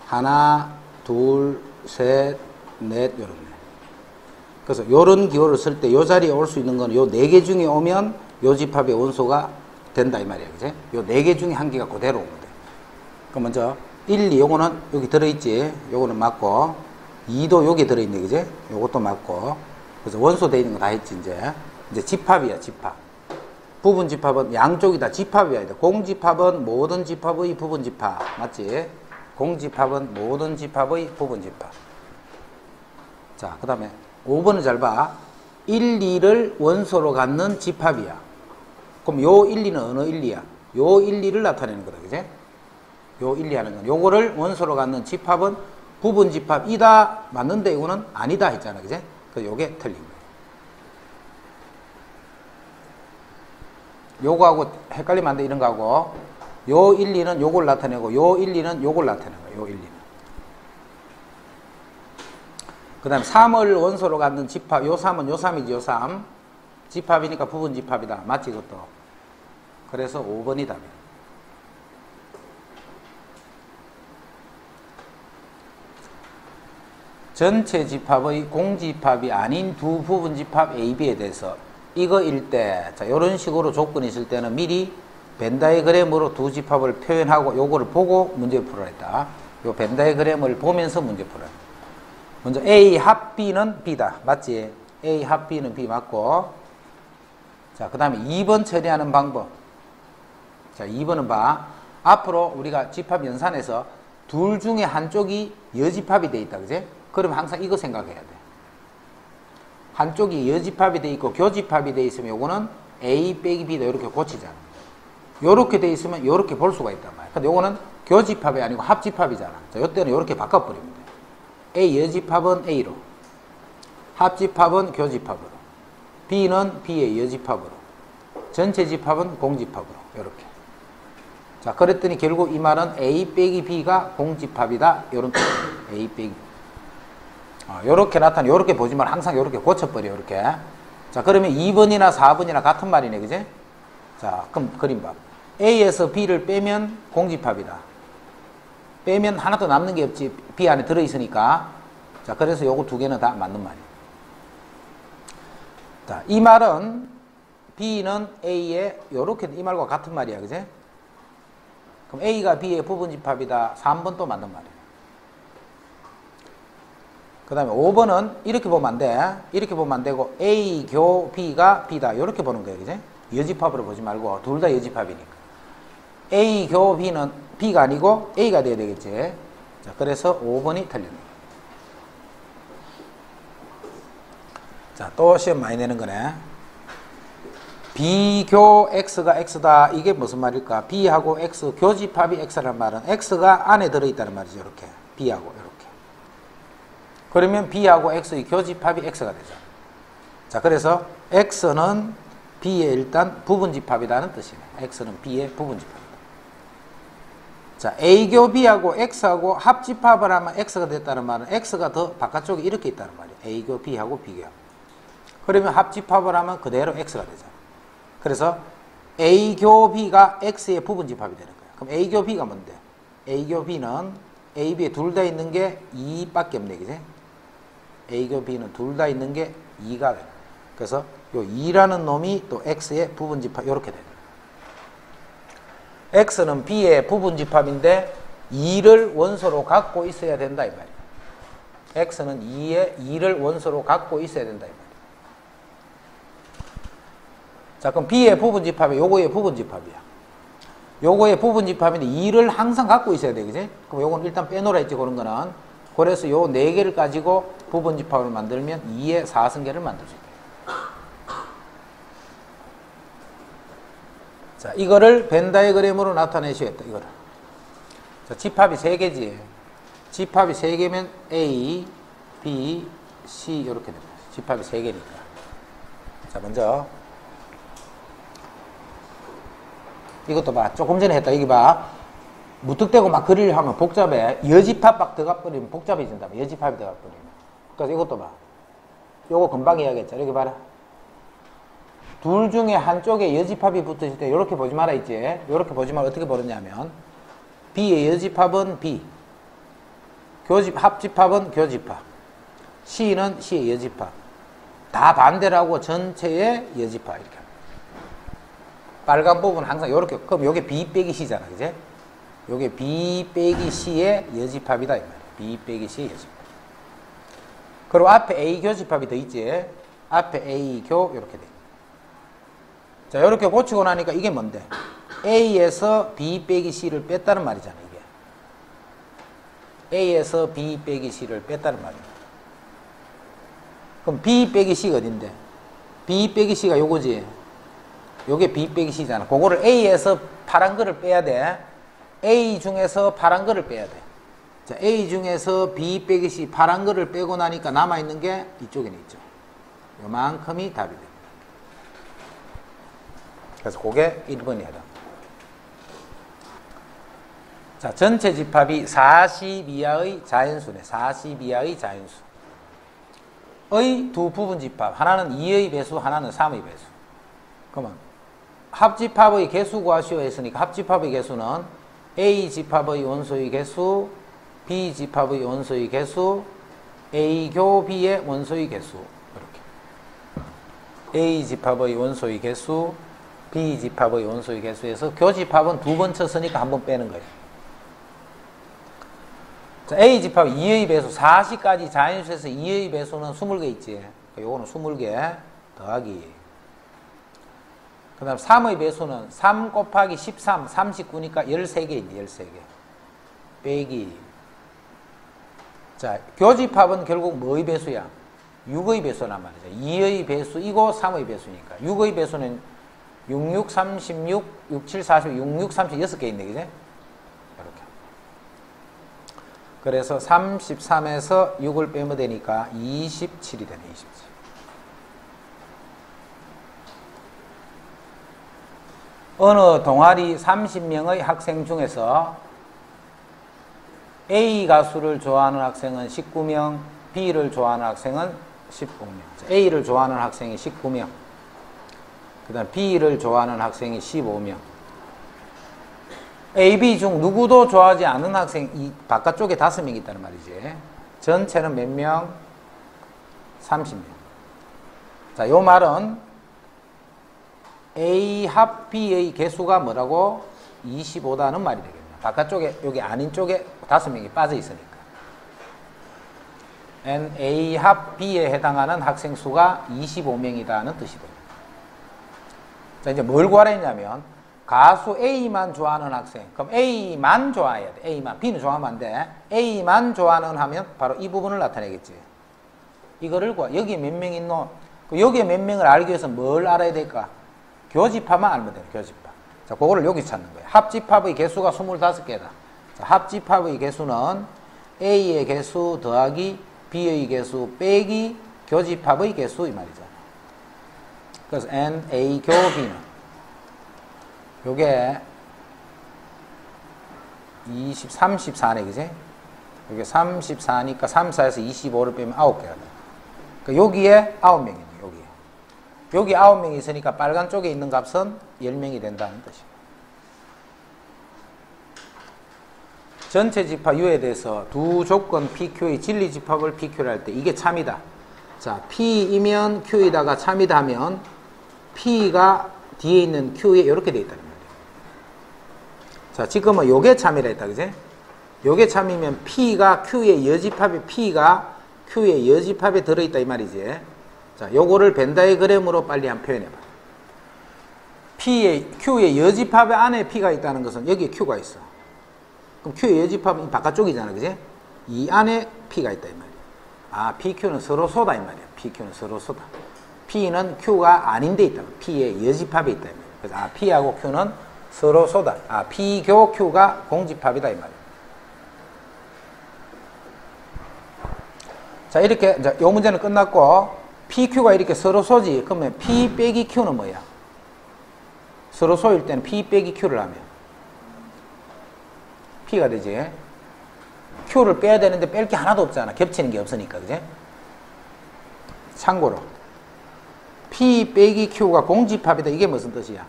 하나, 둘, 셋, 넷 요렇게. 그래서 요런 기호를 쓸 때 요 자리에 올 수 있는 건 요 4개 중에 오면 요 집합의 원소가 된다 이 말이야. 그지? 요 4개 중에 한 개가 그대로 오면 돼. 그럼 먼저 1, 2 요거는 여기 들어있지. 요거는 맞고 2도 여기 들어있네. 그지? 요것도 맞고. 그래서 원소 돼 있는 거 다 했지. 이제 집합이야. 집합. 부분집합은 양쪽이 다 집합이어야 돼. 공집합은 모든 집합의 부분집합. 맞지? 공집합은 모든 집합의 부분집합. 자, 그 다음에 5번을 잘 봐. 1, 2를 원소로 갖는 집합이야. 그럼 요 1, 2는 어느 1, 2야? 요 1, 2를 나타내는 거다. 그지? 요 1, 2 하는 건. 요거를 원소로 갖는 집합은 부분집합이다. 맞는데 이거는 아니다 했잖아. 그지? 그래서 요게 틀린 거야. 요거하고 헷갈리면 안 돼. 이런 거하고. 요 1, 2는 요걸 나타내고 요 1, 2는 요걸 나타내는 거야. 요 1, 2는. 그 다음에 3을 원소로 갖는 집합. 요 3은 요 3이지. 요 3. 집합이니까 부분집합이다. 맞지 이것도. 그래서 5번이 답이야. 전체 집합의 공집합이 아닌 두 부분집합 A, B에 대해서 이거일 때, 자, 요런 식으로 조건이 있을 때는 미리 벤다이그램으로 두 집합을 표현하고 요거를 보고 문제를 풀어야 했다. 요 벤다이그램을 보면서 문제 풀어야 돼. 먼저 A 합 B는 B다. 맞지? A 합 B는 B 맞고. 자, 그 다음에 2번 처리하는 방법. 자, 2번은 봐. 앞으로 우리가 집합 연산에서 둘 중에 한쪽이 여집합이 돼 있다. 그지? 그럼 항상 이거 생각해야 돼. 한쪽이 여집합이 돼 있고 교집합이 돼 있으면 요거는 A 빼기 B다. 이렇게 고치잖아. 요렇게 돼 있으면 요렇게 볼 수가 있단 말이야. 근데 요거는 교집합이 아니고 합집합이잖아. 자, 요때는 요렇게 바꿔버리면 돼. A 여집합은 A로, 합집합은 교집합으로, B는 B의 여집합으로, 전체 집합은 공집합으로. 요렇게. 자, 그랬더니 결국 이 말은 A 빼기 B가 공집합이다. 요런 뜻. A 빼기 요렇게 나타나. 요렇게 보지만 항상 요렇게 고쳐버려. 요렇게. 자, 그러면 2번이나 4번이나 같은 말이네. 그지? 자, 그럼 그림 봐. A에서 B를 빼면 공집합이다. 빼면 하나도 남는 게 없지. B 안에 들어있으니까. 자, 그래서 요거 두 개는 다 맞는 말이에요. 자, 이 말은 B는 A의 요렇게 이 말과 같은 말이야. 그지? 그럼 A가 B의 부분집합이다. 3번 또 맞는 말이에요. 그 다음에 5번은 이렇게 보면 안 돼. 이렇게 보면 안 되고 A 교 B가 B다. 이렇게 보는 거예요. 그지? 여집합으로 보지 말고 둘 다 여집합이니까. A 교 B는 B가 아니고 A가 돼야 되겠지. 자, 그래서 5번이 틀렸네. 자, 또 시험 많이 내는 거네. B 교 X가 X다. 이게 무슨 말일까? B하고 X 교집합이 X라는 말은 X가 안에 들어있다는 말이죠. 이렇게. B하고 이렇게. 그러면 B하고 X의 교집합이 X가 되죠. 자, 그래서 X는 B의 일단 부분집합이라는 뜻이네. X는 B의 부분집합이다. 자, A교 B하고 X하고 합집합을 하면 X가 됐다는 말은 X가 더 바깥쪽에 이렇게 있다는 말이에요. A교 B하고 B교. 그러면 합집합을 하면 그대로 X가 되잖아. 그래서 A교 B가 X의 부분집합이 되는 거야. 그럼 A교 B가 뭔데? A교 B는 A, B에 둘 다 있는 게 2밖에 없네. 그지? A교 B는 둘 다 있는 게 2가 돼. 그래서 요 2라는 놈이 또 X의 부분집합 이렇게 되는 거야. X는 B의 부분집합인데 2를 원소로 갖고 있어야 된다 이 말이야. X는 2를 원소로 갖고 있어야 된다 이 말이야. 자, 그럼 B의 부분집합이 요거의 부분집합이야. 요거의 부분집합인데 2를 항상 갖고 있어야 돼. 그지? 그럼 요건 일단 빼놓으라 했지. 그런 거는. 그래서 요 4개를 가지고 부분집합을 만들면 2의 4승계를 만들 수 있다. 자, 이거를 벤다이그램으로 나타내셔야겠다. 이거를. 자, 집합이 3개지. 집합이 3개면 A, B, C 이렇게 됩니다. 집합이 3개니까. 자, 먼저 이것도 봐. 조금 전에 했다. 여기 봐. 무턱대고 막 그리려 하면 복잡해. 여집합 막 들어가 버리면 복잡해진다. 여집합이 들어가 버리면. 그래서 이것도 봐. 요거 금방 해야겠죠. 여기 봐라. 둘 중에 한쪽에 여집합이 붙어있을 때 이렇게 보지 마라 있지. 이렇게 보지 말고 어떻게 보느냐면 B의 여집합은 B, 합집합은 교집합, C는 C의 여집합. 다 반대라고 전체의 여집합 이렇게. 빨간 부분 항상 요렇게. 그럼 요게 B 빼기 C잖아. 그지? 요게 B 빼기 C의 여집합이다. 이 말이야. B 빼기 C의 여집합. 그리고 앞에 A 교집합이 더 있지. 앞에 A 교 요렇게 돼. 자, 이렇게 고치고 나니까 이게 뭔데? A에서 B 빼기 C를 뺐다는 말이잖아, 이게. A에서 B 빼기 C를 뺐다는 말이야. 그럼 B 빼기 C가 어딘데? B 빼기 C가 요거지. 요게 B 빼기 C잖아. 그거를 A에서 파란 거를 빼야 돼. A 중에서 파란 거를 빼야 돼. 자, A 중에서 B 빼기 C 파란 거를 빼고 나니까 남아있는 게 이쪽에는 있죠. 요만큼이 답이 됩니다. 그래서 그게 1번이 해당. 자, 전체 집합이 40 이하의 자연수네. 40 이하의 자연수. 의 두 부분 집합. 하나는 2의 배수, 하나는 3의 배수. 그러면 합집합의 개수 구하시오 했으니까 합집합의 개수는 A 집합의 원소의 개수, B 집합의 원소의 개수, A 교 B의 원소의 개수. 이렇게. A 집합의 원소의 개수, B 집합의 원소의 개수에서 교집합은 두 번 쳤으니까 한 번 빼는 거예요. 자, A 집합 2의 배수, 40까지 자연수에서 2의 배수는 20개 있지. 요거는 20개 더하기. 그 다음 3의 배수는 3 곱하기 13, 39니까 13개 있네, 13개. 빼기. 자, 교집합은 결국 뭐의 배수야? 6의 배수란 말이죠. 2의 배수이고 3의 배수니까. 6의 배수는 6, 6, 36, 6, 7, 40, 6, 6, 36개 있네, 그지? 이렇게. 그래서 33에서 6을 빼면 되니까 27이 되네, 27. 어느 동아리 30명의 학생 중에서 A 가수를 좋아하는 학생은 19명, B를 좋아하는 학생은 15명. A를 좋아하는 학생이 19명. 그 다음 B를 좋아하는 학생이 15명. A, B 중 누구도 좋아하지 않는 학생, 이 바깥쪽에 5명 있다는 말이지. 전체는 몇 명? 30명. 자, 요 말은 A 합 B의 개수가 뭐라고? 25다는 말이 되겠네요. 바깥쪽에, 여기 아닌 쪽에 5명이 빠져 있으니까. N A 합 B에 해당하는 학생 수가 25명이다는 뜻이 됩니다. 자, 이제 뭘 구하라 했냐면, 가수 A만 좋아하는 학생. 그럼 A만 좋아해야 돼. A만. B는 좋아하면 안 돼. A만 좋아하는 하면 바로 이 부분을 나타내겠지. 이거를 구하. 여기에 몇 명 있노? 여기에 몇 명을 알기 위해서 뭘 알아야 될까? 교집합만 알면 돼요. 교집합. 자, 그거를 여기 찾는 거예요. 합집합의 개수가 25개다. 자, 합집합의 개수는 A의 개수 더하기 B의 개수 빼기 교집합의 개수 이 말이죠. 그래서 N, A, 교, B는 요게 34네, 그지? 요게 34니까 3, 4에서 25를 빼면 9개가 돼. 그러니까 여기에 9명이네, 여기에. 여기 9명이 있으니까 빨간 쪽에 있는 값은 10명이 된다는 뜻이에요. 전체 집합 U에 대해서 두 조건 PQ의 진리 집합을 PQ를 할 때 이게 참이다. 자, P이면 Q에다가 참이다 하면 P가 뒤에 있는 Q에 이렇게 돼 있다는 말이에요. 자, 지금은 요게 참이라 했다, 그지? 요게 참이면 P가 Q의 여집합에 P가 Q의 여집합에 들어있다 이 말이지. 자, 요거를 벤다이그램으로 빨리 한번 표현해봐. Q의 여집합의 안에 P가 있다는 것은 여기에 Q가 있어. 그럼 Q의 여집합은 바깥쪽이잖아, 그지? 이 안에 P가 있다 이 말이야. 아, PQ는 서로 소다 이 말이야. PQ는 서로 소다. P는 Q가 아닌 데 있다. P의 여집합에 있다 이 말이야. 그래서 아, P하고 Q는 서로 소다. 아, P교 Q가 공집합이다 이 말이야. 자, 이렇게 이제 요 문제는 끝났고 PQ가 이렇게 서로 소지. 그러면 P 빼기 Q는 뭐야? 서로 소일 때는 P 빼기 Q를 하면 P가 되지. Q를 빼야 되는데 뺄 게 하나도 없잖아. 겹치는 게 없으니까, 그지? 참고로 P 빼기 Q가 공집합이다. 이게 무슨 뜻이야?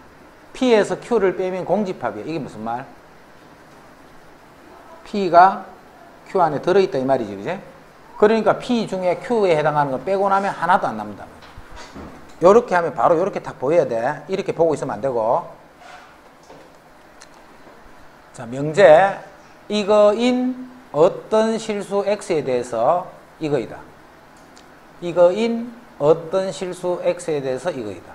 P에서 Q를 빼면 공집합이야. 이게 무슨 말? P가 Q 안에 들어있다 이 말이지, 그지? 그러니까 P 중에 Q에 해당하는 걸 빼고 나면 하나도 안 남는다. 요렇게 하면 바로 요렇게 딱 보여야 돼. 이렇게 보고 있으면 안 되고. 자, 명제. 이거인 어떤 실수 X에 대해서 이거이다. 이거인 어떤 실수 X에 대해서 이거이다.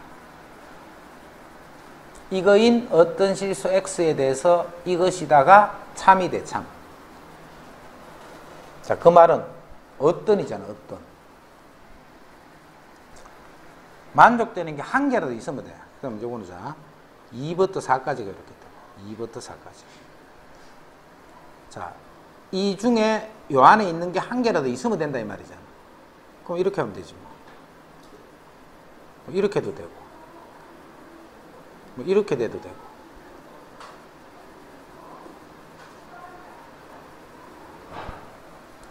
이거인 어떤 실수 x에 대해서 이것이다가 참이 돼, 참. 자, 그 말은 어떤이잖아, 어떤. 만족되는 게 한 개라도 있으면 돼. 그럼 요거는 자, 2부터 4까지가 이렇게 돼. 2부터 4까지. 자, 이 중에 요 안에 있는 게 한 개라도 있으면 된다 이 말이잖아. 그럼 이렇게 하면 되지 뭐. 이렇게 해도 되고 뭐 이렇게 돼도 되고.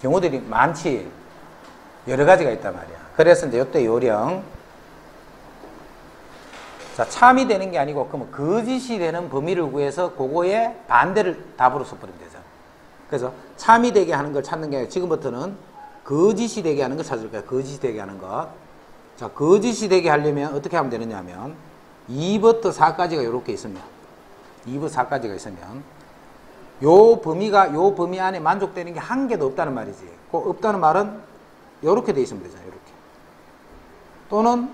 경우들이 많지. 여러 가지가 있단 말이야. 그래서 이제 요때 요령. 자, 참이 되는 게 아니고 그러면 거짓이 되는 범위를 구해서 그거에 반대를 답으로 써버리면 되잖아. 그래서 참이 되게 하는 걸 찾는 게 아니라 지금부터는 거짓이 되게 하는 걸 찾을 거야. 거짓이 되게 하는 것. 자, 거짓이 되게 하려면 어떻게 하면 되느냐 하면 2부터 4까지가 이렇게 있으면 2부터 4까지가 있으면 요 범위가 요 범위 안에 만족되는 게 한 개도 없다는 말이지. 그 없다는 말은 요렇게 돼 있으면 되잖아. 요렇게. 또는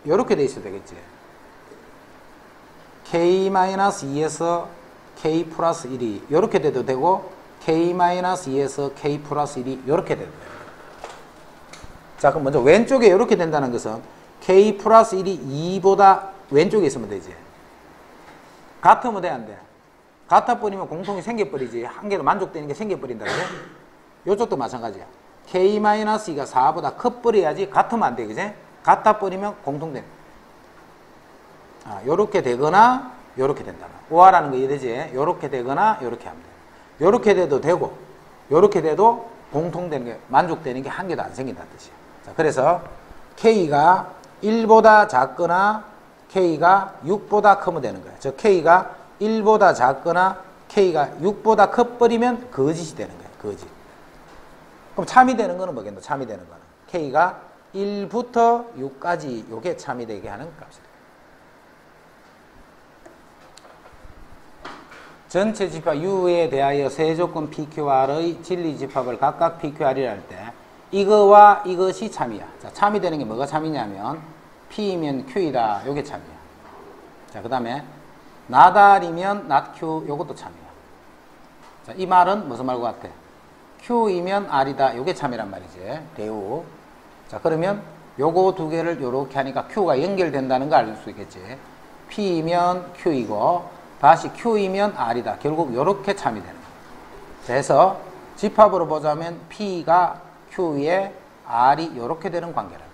요렇게 돼 있어도 되겠지. k-2에서 k 플러스 1이 요렇게 돼도 되고 k-2에서 k 플러스 1이 요렇게 돼도 돼. 자, 그럼 먼저 왼쪽에 요렇게 된다는 것은 k 플러스 1이 2보다 왼쪽에 있으면 되지. 같으면 돼, 안 돼? 같아버리면 공통이 생겨버리지. 한 개도 만족되는 게 생겨버린다, 그래? 요쪽도 마찬가지야. k-2가 4보다 커버려야지 같으면 안 돼, 그지? 같아버리면 공통된. 요렇게 되거나 요렇게 된다. 오화라는 거 이해되지? 요렇게 되거나 요렇게 하면 돼. 요렇게 돼도 되고 요렇게 돼도 공통되는 게 만족되는 게 한 개도 안 생긴다는 뜻이야. 자, 그래서 k가 1보다 작거나 k가 6보다 크면 되는 거야. 즉 k가 1보다 작거나 k가 6보다 커버리면 거짓이 되는 거야. 거짓. 그럼 참이 되는 거는 뭐겠노? 참이 되는 거는 k가 1부터 6까지 요게 참이 되게 하는 값이다. 전체 집합 U에 대하여 세조건 PQR의 진리 집합을 각각 PQR이라 할 때 이거와 이것이 참이야. 자, 참이 되는 게 뭐가 참이냐면 P이면 Q이다. 요게 참이야. 자, 그 다음에 나달이면 not Q. 요것도 참이야. 자, 이 말은 무슨 말과 같아? Q이면 R이다. 요게 참이란 말이지. 대우. 자, 그러면 요거 두 개를 요렇게 하니까 Q가 연결된다는 걸 알 수 있겠지. P이면 Q이고 다시 Q이면 R이다. 결국 요렇게 참이 되는 거예요. 그래서 집합으로 보자면 P가 Q에 R이 요렇게 되는 관계라는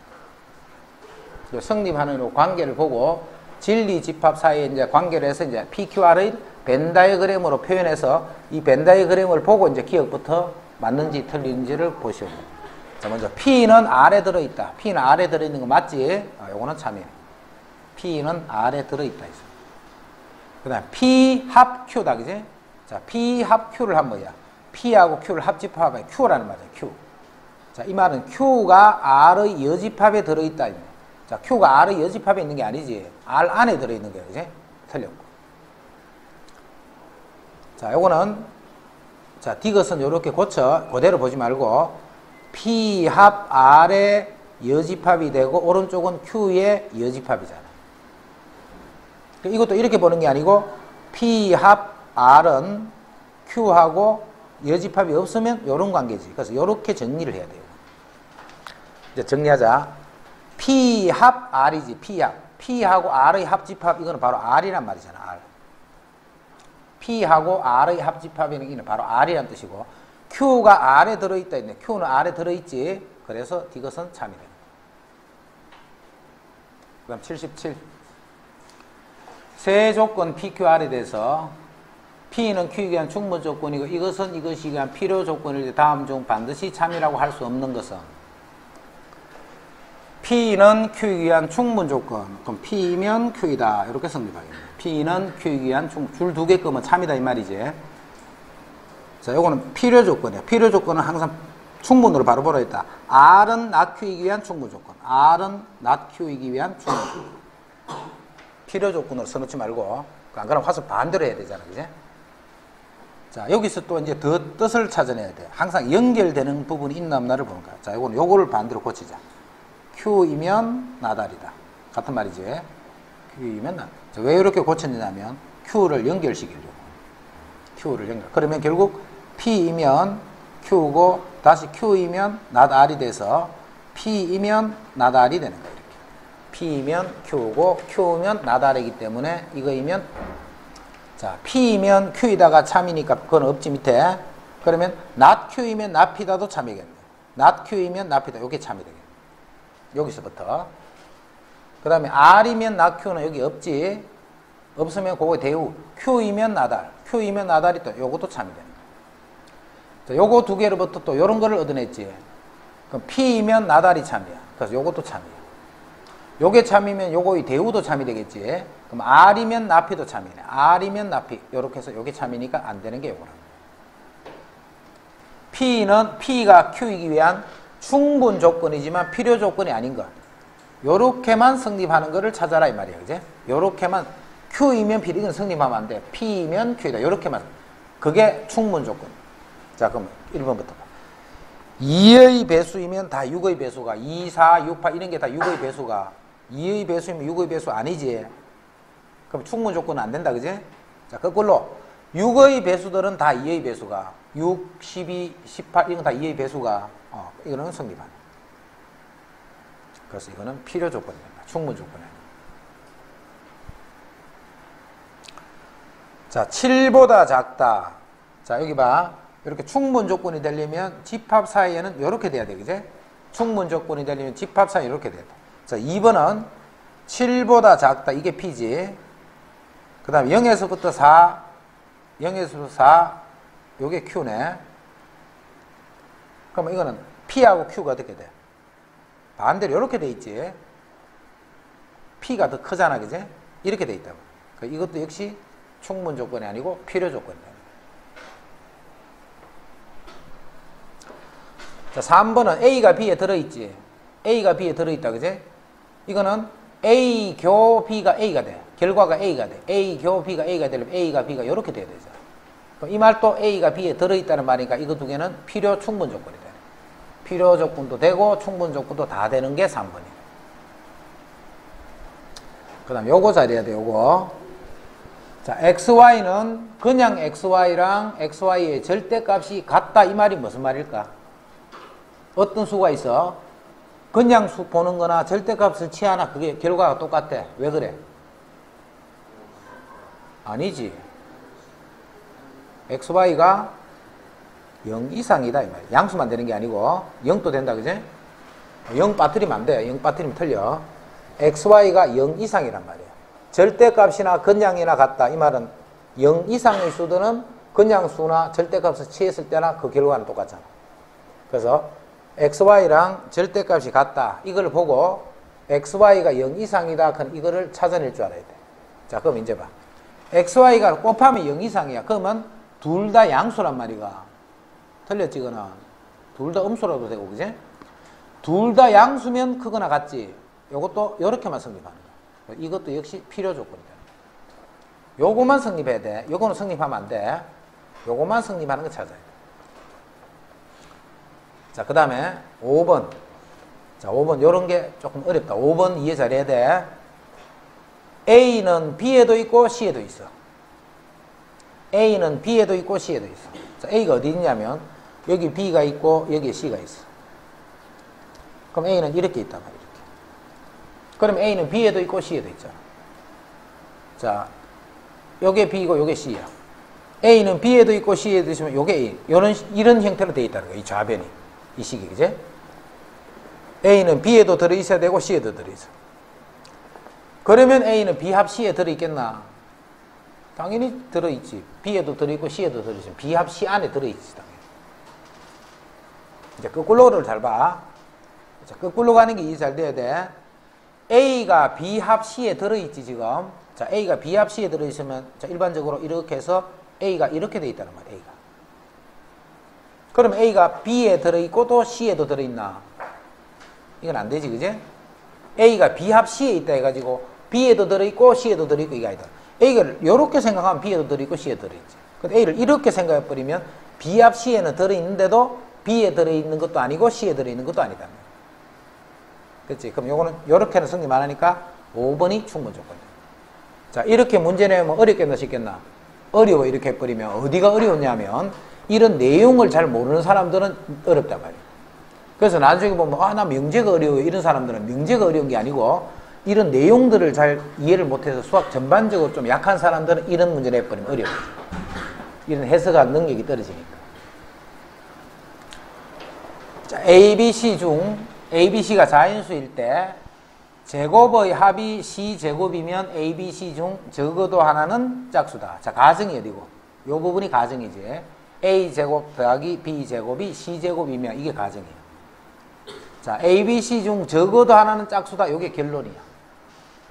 거예요. 성립하는 요 관계를 보고 진리 집합 사이에 이제 관계를 해서 이제 PQR의 벤 다이어그램으로 표현해서 이 벤 다이어그램을 보고 이제 기억부터 맞는지 틀린지를 보시오. 자, 먼저 P는 R에 들어있다. P는 R에 들어있는 거 맞지? 요거는 참이에요. P는 R에 들어있다. 그 다음에 P 합 Q다, 그지? 자, P 합 Q를 하면 뭐야? P하고 Q를 합집합하면 Q라는 말이야, Q. 자, 이 말은 Q가 R의 여집합에 들어있다. 자, Q가 R의 여집합에 있는 게 아니지. R 안에 들어있는 거야, 그지? 틀렸고. 자, 요거는, 자, 디귿은 요렇게 고쳐. 그대로 보지 말고, P 합 R의 여집합이 되고, 오른쪽은 Q의 여집합이잖아. 이것도 이렇게 보는 게 아니고 P 합 R은 Q하고 여집합이 없으면 이런 관계지. 그래서 이렇게 정리를 해야 돼요. 이제 정리하자. P 합 R이지. P 합. P하고 R의 합집합 이거는 바로 R이란 말이잖아. R. P하고 R의 합집합이는 이는 바로 R이란 뜻이고 Q가 R에 들어있다 있네. Q는 R에 들어있지. 그래서 이것은 참이 됩니다. 그 다음 77. 세 조건 PQR에 대해서 P는 Q에 의한 충분 조건이고 이것은 이것이 의한 필요 조건일 다음 중 반드시 참이라고 할 수 없는 것은 P는 Q에 의한 충분 조건. 그럼 P면 Q이다. 이렇게 성립하겠네. P는 Q에 의한 줄 두 개 끄면 참이다 이 말이지. 자, 요거는 필요 조건이야. 필요 조건은 항상 충분으로 바로 보라 했다. R은 not Q이기 위한 충분 조건. R은 not Q이기 위한 충분 조건. 필요 조건으로 써놓지 말고, 안 그러면 화수 반대로 해야 되잖아, 그지? 자, 여기서 또 이제 더 뜻을 찾아내야 돼. 항상 연결되는 부분이 있나 없나를 보는 거야. 자, 요거는 요거를 반대로 고치자. Q이면 나달이다. 같은 말이지. Q이면 나달. 왜 이렇게 고쳤냐면 Q를 연결시키려고. Q를 연결. 그러면 결국 P이면 Q고 다시 Q이면 not R이 돼서 P이면 not R이 되는 거예요. 이렇게. P이면 Q고 Q면 not R이기 때문에 이거이면 자 P이면 Q이다가 참이니까 그건 없지 밑에. 그러면 not Q이면 not P다도 참이겠네. not Q이면 not P다. 이게 참이 되겠네. 여기서부터. 그 다음에 R이면 not Q는 여기 없지. 없으면 그거 대우. Q이면 not R. Q이면 not R이 또 요것도 참이 되는 거예요. 자, 요거 두 개로부터 또 요런 거를 얻어냈지. 그럼 P이면 not R이 참이야. 그래서 요것도 참이야. 요게 참이면 요거의 대우도 참이 되겠지. 그럼 R이면 not P도 참이네. R이면 not P. 요렇게 해서 요게 참이니까 안 되는 게 요거라. P는 P가 Q이기 위한 충분 조건이지만 필요 조건이 아닌 것. 요렇게만 성립하는 거를 찾아라 이 말이야. 그지? 요렇게만 Q이면 P 이건 성립하면 안 돼. P이면 Q이다. 요렇게만. 그게 충분 조건. 자, 그럼 1번부터 봐. 2의 배수이면 다 6의 배수가 2, 4, 6, 8 이런 게 다 6의 배수가 2의 배수이면 6의 배수 아니지. 그럼 충분 조건은 안 된다. 그지? 자, 거꾸로 6의 배수들은 다 2의 배수가 6, 12, 18 이건 다 2의 배수가 이거는 성립하네. 그래서 이거는 필요 조건입니다. 충분 조건이에요. 자, 7보다 작다. 자, 여기 봐. 이렇게 충분 조건이 되려면 집합 사이에는 이렇게 돼야 돼. 그지? 충분 조건이 되려면 집합 사이 이렇게 돼야 돼. 자, 2번은 7보다 작다. 이게 P지. 그 다음에 0에서부터 4, 0에서부터 4, 요게 Q네. 그러면 이거는 P하고 Q가 어떻게 돼? 반대로 이렇게 돼 있지. P가 더 크잖아. 그지? 이렇게 돼 있다고. 그러니까 이것도 역시 충분 조건이 아니고 필요 조건이다. 자, 3번은 A가 B에 들어있지. A가 B에 들어있다. 그지? 이거는 A 교 B가 A가 돼. 결과가 A가 돼. A 교 B가 A가 되려면 A가 B가 이렇게 돼야 되죠. 그럼 이 말도 A가 B에 들어있다는 말이니까 이거 두 개는 필요 충분 조건이 돼. 필요 조건도 되고 충분 조건도 다 되는 게 3번이에요. 그 다음 요거 잘해야 돼. 요거. 자, XY는 그냥 XY랑 XY의 절대값이 같다. 이 말이 무슨 말일까? 어떤 수가 있어? 그냥 수 보는 거나 절대값을 취하나 그게 결과가 똑같아. 왜 그래? 아니지. XY가 0 이상이다 이 말이야. 양수만 되는 게 아니고 0도 된다. 그지? 0 빠뜨리면 안 돼. 0 빠뜨리면 틀려. XY가 0 이상이란 말이야. 절대값이나 근량이나 같다. 이 말은 0 이상의 수들은 근량수나 절대값을 취했을 때나 그 결과는 똑같잖아. 그래서 XY랑 절대값이 같다. 이걸 보고 XY가 0 이상이다. 그럼 이거를 찾아낼 줄 알아야 돼. 자, 그럼 이제 봐. XY가 곱하면 0 이상이야. 그러면 둘 다 양수란 말이가. 틀렸지, 이거는. 둘 다 음수라도 되고, 그지? 둘 다 양수면 크거나 같지. 요것도 요렇게만 성립하는 거야. 이것도 역시 필요 조건이다. 요거만 성립해야 돼. 요거는 성립하면 안 돼. 요거만 성립하는 거 찾아야 돼. 자, 그 다음에 5번. 자, 5번. 요런 게 조금 어렵다. 5번 이해 잘해야 돼. A는 B에도 있고 C에도 있어. A는 B에도 있고 C에도 있어. 자, A가 어디 있냐면 여기 B가 있고 여기 C가 있어. 그럼 A는 이렇게 있단 말이야. 이렇게. 그럼 A는 B에도 있고 C에도 있잖아. 자, 요게 B고 요게 C야. A는 B에도 있고 C에도 있으면 요게 A. 이런 형태로 되어 있다는 거야. 이 좌변이. 이 식이. 그제? A는 B에도 들어있어야 되고 C에도 들어있어. 그러면 A는 B 합 C에 들어있겠나? 당연히 들어있지. B에도 들어있고 C에도 들어있으면 B 합 C 안에 들어있지. 당연히. 이제 거꾸로를 잘 봐. 자, 거꾸로 가는 게 이해 잘 돼야 돼. A가 B 합 C에 들어있지 지금. 자, A가 B 합 C에 들어있으면 자, 일반적으로 이렇게 해서 A가 이렇게 돼 있다는 말이야. A가. 그럼 A가 B에 들어있고 또 C에도 들어있나? 이건 안 되지, 그지? A가 B 합 C에 있다 해가지고 B에도 들어있고 C에도 들어있고 이게 아니다. A가 이렇게 생각하면 B에도 들어있고 C에도 들어있지. 근데 A를 이렇게 생각해버리면 B 합 C에는 들어있는데도 B에 들어있는 것도 아니고 C에 들어있는 것도 아니다. 그렇지? 그럼 요거는 요렇게는 성립 안 하니까 5번이 충분 조건이야. 자, 이렇게 문제 내면 어렵겠나 쉽겠나? 어려워. 이렇게 해버리면 어디가 어려웠냐면 이런 내용을 잘 모르는 사람들은 어렵단 말이에요. 그래서 나중에 보면 나 명제가 어려워요. 이런 사람들은 명제가 어려운 게 아니고 이런 내용들을 잘 이해를 못해서 수학 전반적으로 좀 약한 사람들은 이런 문제 내버리면 어려워요. 이런 해석한 능력이 떨어지니까. 자, ABC 중 ABC가 자연수일 때 제곱의 합이 C제곱이면 ABC 중 적어도 하나는 짝수다. 자, 가정이 어디고? 요 부분이 가정이지. A제곱 더하기 B제곱이 C제곱이면 이게 가정이에요. 자, ABC 중 적어도 하나는 짝수다. 요게 결론이야.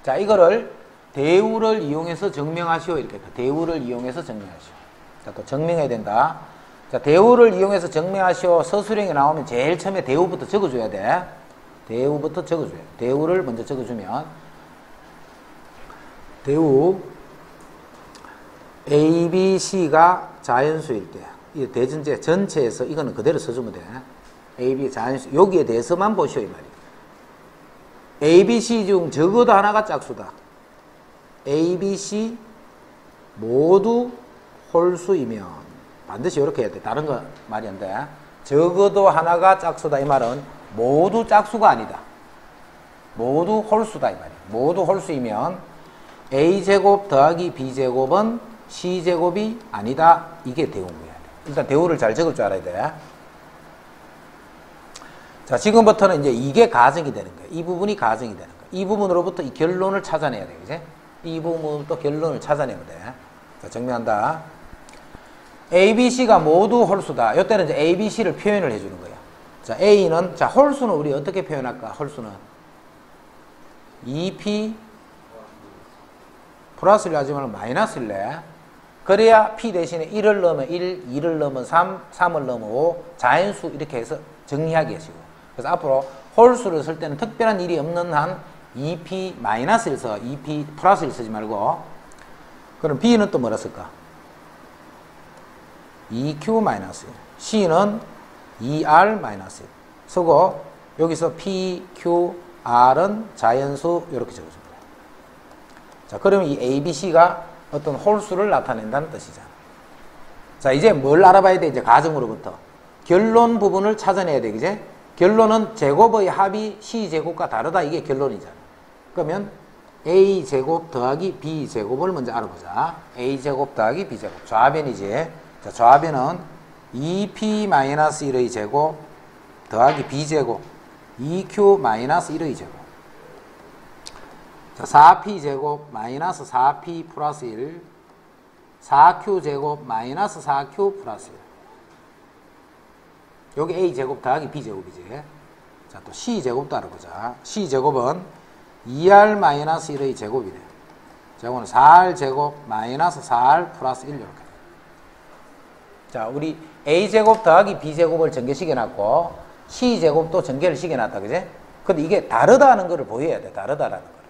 자, 이거를 대우를 이용해서 증명하시오. 이렇게 했다. 대우를 이용해서 증명하시오. 자, 또 증명해야 된다. 자, 대우를 이용해서 증명하시오. 서술형이 나오면 제일 처음에 대우부터 적어줘야 돼. 대우부터 적어줘야 돼. 대우를 먼저 적어주면 대우 ABC가 자연수일 때 이 대전제 전체에서 이거는 그대로 써주면 돼. AB 자연수 여기에 대해서만 보시오 이 말이에요. ABC 중 적어도 하나가 짝수다. ABC 모두 홀수이면 반드시 이렇게 해야 돼. 다른 거 말이 안 돼. 적어도 하나가 짝수다 이 말은 모두 짝수가 아니다. 모두 홀수다 이 말이에요. 모두 홀수이면 A제곱 더하기 B제곱은 C제곱이 아니다. 이게 대우무야. 일단 대우를 잘 적을 줄 알아야 돼. 자, 지금부터는 이제 이게 가정이 되는 거예요. 이 부분이 가정이 되는 거예요. 이 부분으로부터 이 결론을 찾아내야 돼. 그지? 이 부분부터 결론을 찾아내면 돼. 자, 정리한다. ABC가 모두 홀수다. 이때는 이제 ABC를 표현을 해주는 거예요. 자, A는, 자, 홀수는 우리 어떻게 표현할까? 홀수는 2P 플러스를 하지 말고 마이너스를 내. 그래야 P 대신에 1을 넣으면 1, 2를 넣으면 3, 3을 넣으면 5, 자연수 이렇게 해서 정리하게 하시고. 그래서 앞으로 홀수를 쓸 때는 특별한 일이 없는 한 2P 마이너스를 써. 2P 플러스를 쓰지 말고. 그럼 B는 또 뭐라 쓸까? 2Q 마이너스. C는 2R 마이너스. 쓰고 여기서 P, Q, R은 자연수 이렇게 적어줍니다. 자, 그러면 이 ABC가 어떤 홀수를 나타낸다는 뜻이잖아. 자, 이제 뭘 알아봐야 돼? 이제 가정으로부터. 결론 부분을 찾아내야 돼. 그제? 결론은 제곱의 합이 C제곱과 다르다. 이게 결론이잖아. 그러면 A제곱 더하기 B제곱을 먼저 알아보자. A제곱 더하기 B제곱. 좌변이지. 자, 좌변은 2P-1의 제곱 더하기 B제곱 2Q-1의 제곱. 자, 4P제곱 마이너스 4P 플러스 1 4Q제곱 마이너스 4Q 플러스 1. 여기 A제곱 더하기 B제곱이지. 자, 또 C제곱도 알아보자. C제곱은 2R 마이너스 1의 제곱이래. 자, 이거는 4R제곱 마이너스 4R 플러스 1 이렇게. 자, 우리 A제곱 더하기 B제곱을 전개시켜놨고 C제곱도 전개를 시켜놨다. 그지? 근데 이게 다르다는 거를 보여야 돼. 다르다라는 거를.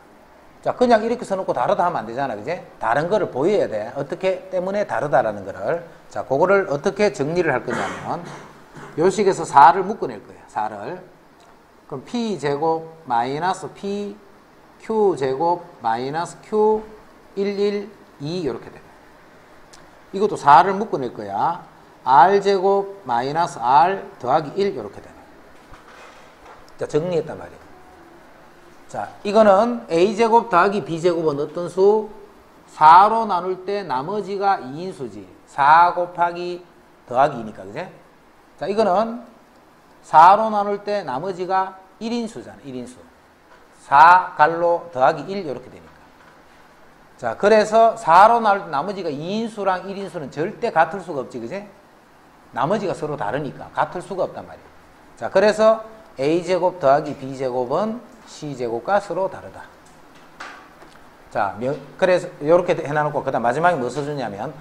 자, 그냥 이렇게 써놓고 다르다 하면 안 되잖아. 그지? 다른 거를 보여야 돼. 어떻게 때문에 다르다라는 거를. 자, 그거를 어떻게 정리를 할 거냐면 요 식에서 4를 묶어낼 거예요. 4를. 그럼 P제곱 마이너스 P Q제곱 마이너스 Q 1, 1, 2 이렇게 돼. 이것도 4를 묶어낼 거야. R제곱 마이너스 R 더하기 1 이렇게 되네. 자, 정리했단 말이에요. 자, 이거는 A제곱 더하기 B제곱은 어떤 수? 4로 나눌 때 나머지가 2인수지. 4 곱하기 더하기 2니까, 그제? 자, 이거는 4로 나눌 때 나머지가 1인수잖아. 1인수. 4 갈로 더하기 1 이렇게 되니까. 자, 그래서 4로 나눌 때 나머지가 2인수랑 1인수는 절대 같을 수가 없지, 그제? 나머지가 서로 다르니까 같을 수가 없단 말이에요. 자, 그래서 A제곱 더하기 B제곱은 C제곱과 서로 다르다. 자, 그래서 이렇게 해놔놓고 그 다음 마지막에 뭐 써주냐면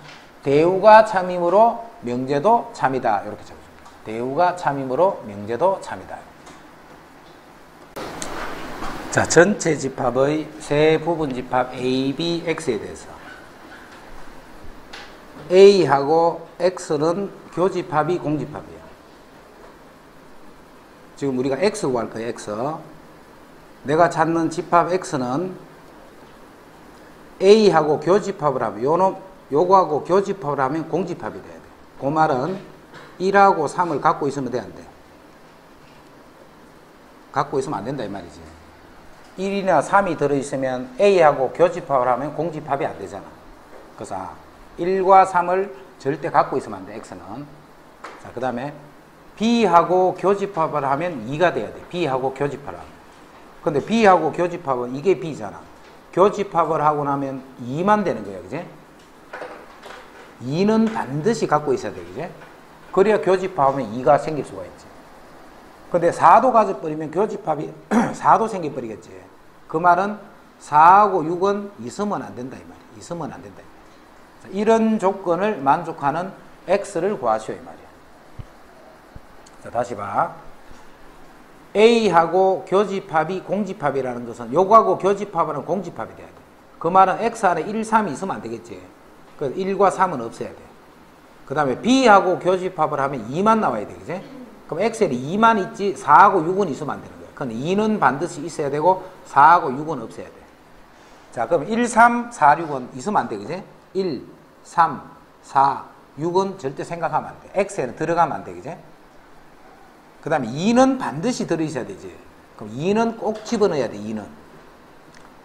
대우가 참이므로 명제도 참이다. 이렇게 적어줍니다. 대우가 참이므로 명제도 참이다. 자, 전체 집합의 세 부분 집합 A, B, X에 대해서 A하고 X는 교집합이 공집합이에요. 지금 우리가 X 구할 거예요. X. 내가 찾는 집합 X는 A하고 교집합을 하면 요거하고 교집합을 하면 공집합이 돼야 돼. 그 말은 1하고 3을 갖고 있으면 돼, 안 돼? 갖고 있으면 안 된다 이 말이지. 1이나 3이 들어있으면 A하고 교집합을 하면 공집합이 안 되잖아. 그래서 1과 3을 절대 갖고 있으면 안 돼, X는. 자, 그 다음에 B하고 교집합을 하면 2가 돼야 돼. B하고 교집합을 하면. 근데 B하고 교집합은 이게 B잖아. 교집합을 하고 나면 2만 되는 거야, 그지? 2는 반드시 갖고 있어야 돼, 그지? 그래야 교집합하면 2가 생길 수가 있지. 근데 4도 가져버리면 교집합이 4도 생겨버리겠지. 그 말은 4하고 6은 있으면 안 된다, 이 말이야. 있으면 안 된다. 이런 조건을 만족하는 X를 구하시오, 이 말이야. 자, 다시 봐. A하고 교집합이 공집합이라는 것은 요거하고 교집합은 공집합이 돼야 돼. 그 말은 X 안에 1, 3이 있으면 안 되겠지. 그래서 1과 3은 없어야 돼. 그 다음에 B하고 교집합을 하면 2만 나와야 돼, 그지? 그럼 X에 2만 있지 4하고 6은 있으면 안 되는 거야. 그럼 2는 반드시 있어야 되고 4하고 6은 없어야 돼. 자, 그럼 1, 3, 4, 6은 있으면 안 돼, 그지? 1, 3, 4, 6은 절대 생각하면 안 돼. X에는 들어가면 안 돼, 그지? 그 다음에 2는 반드시 들어있어야 되지. 그럼 2는 꼭 집어넣어야 돼, 2는.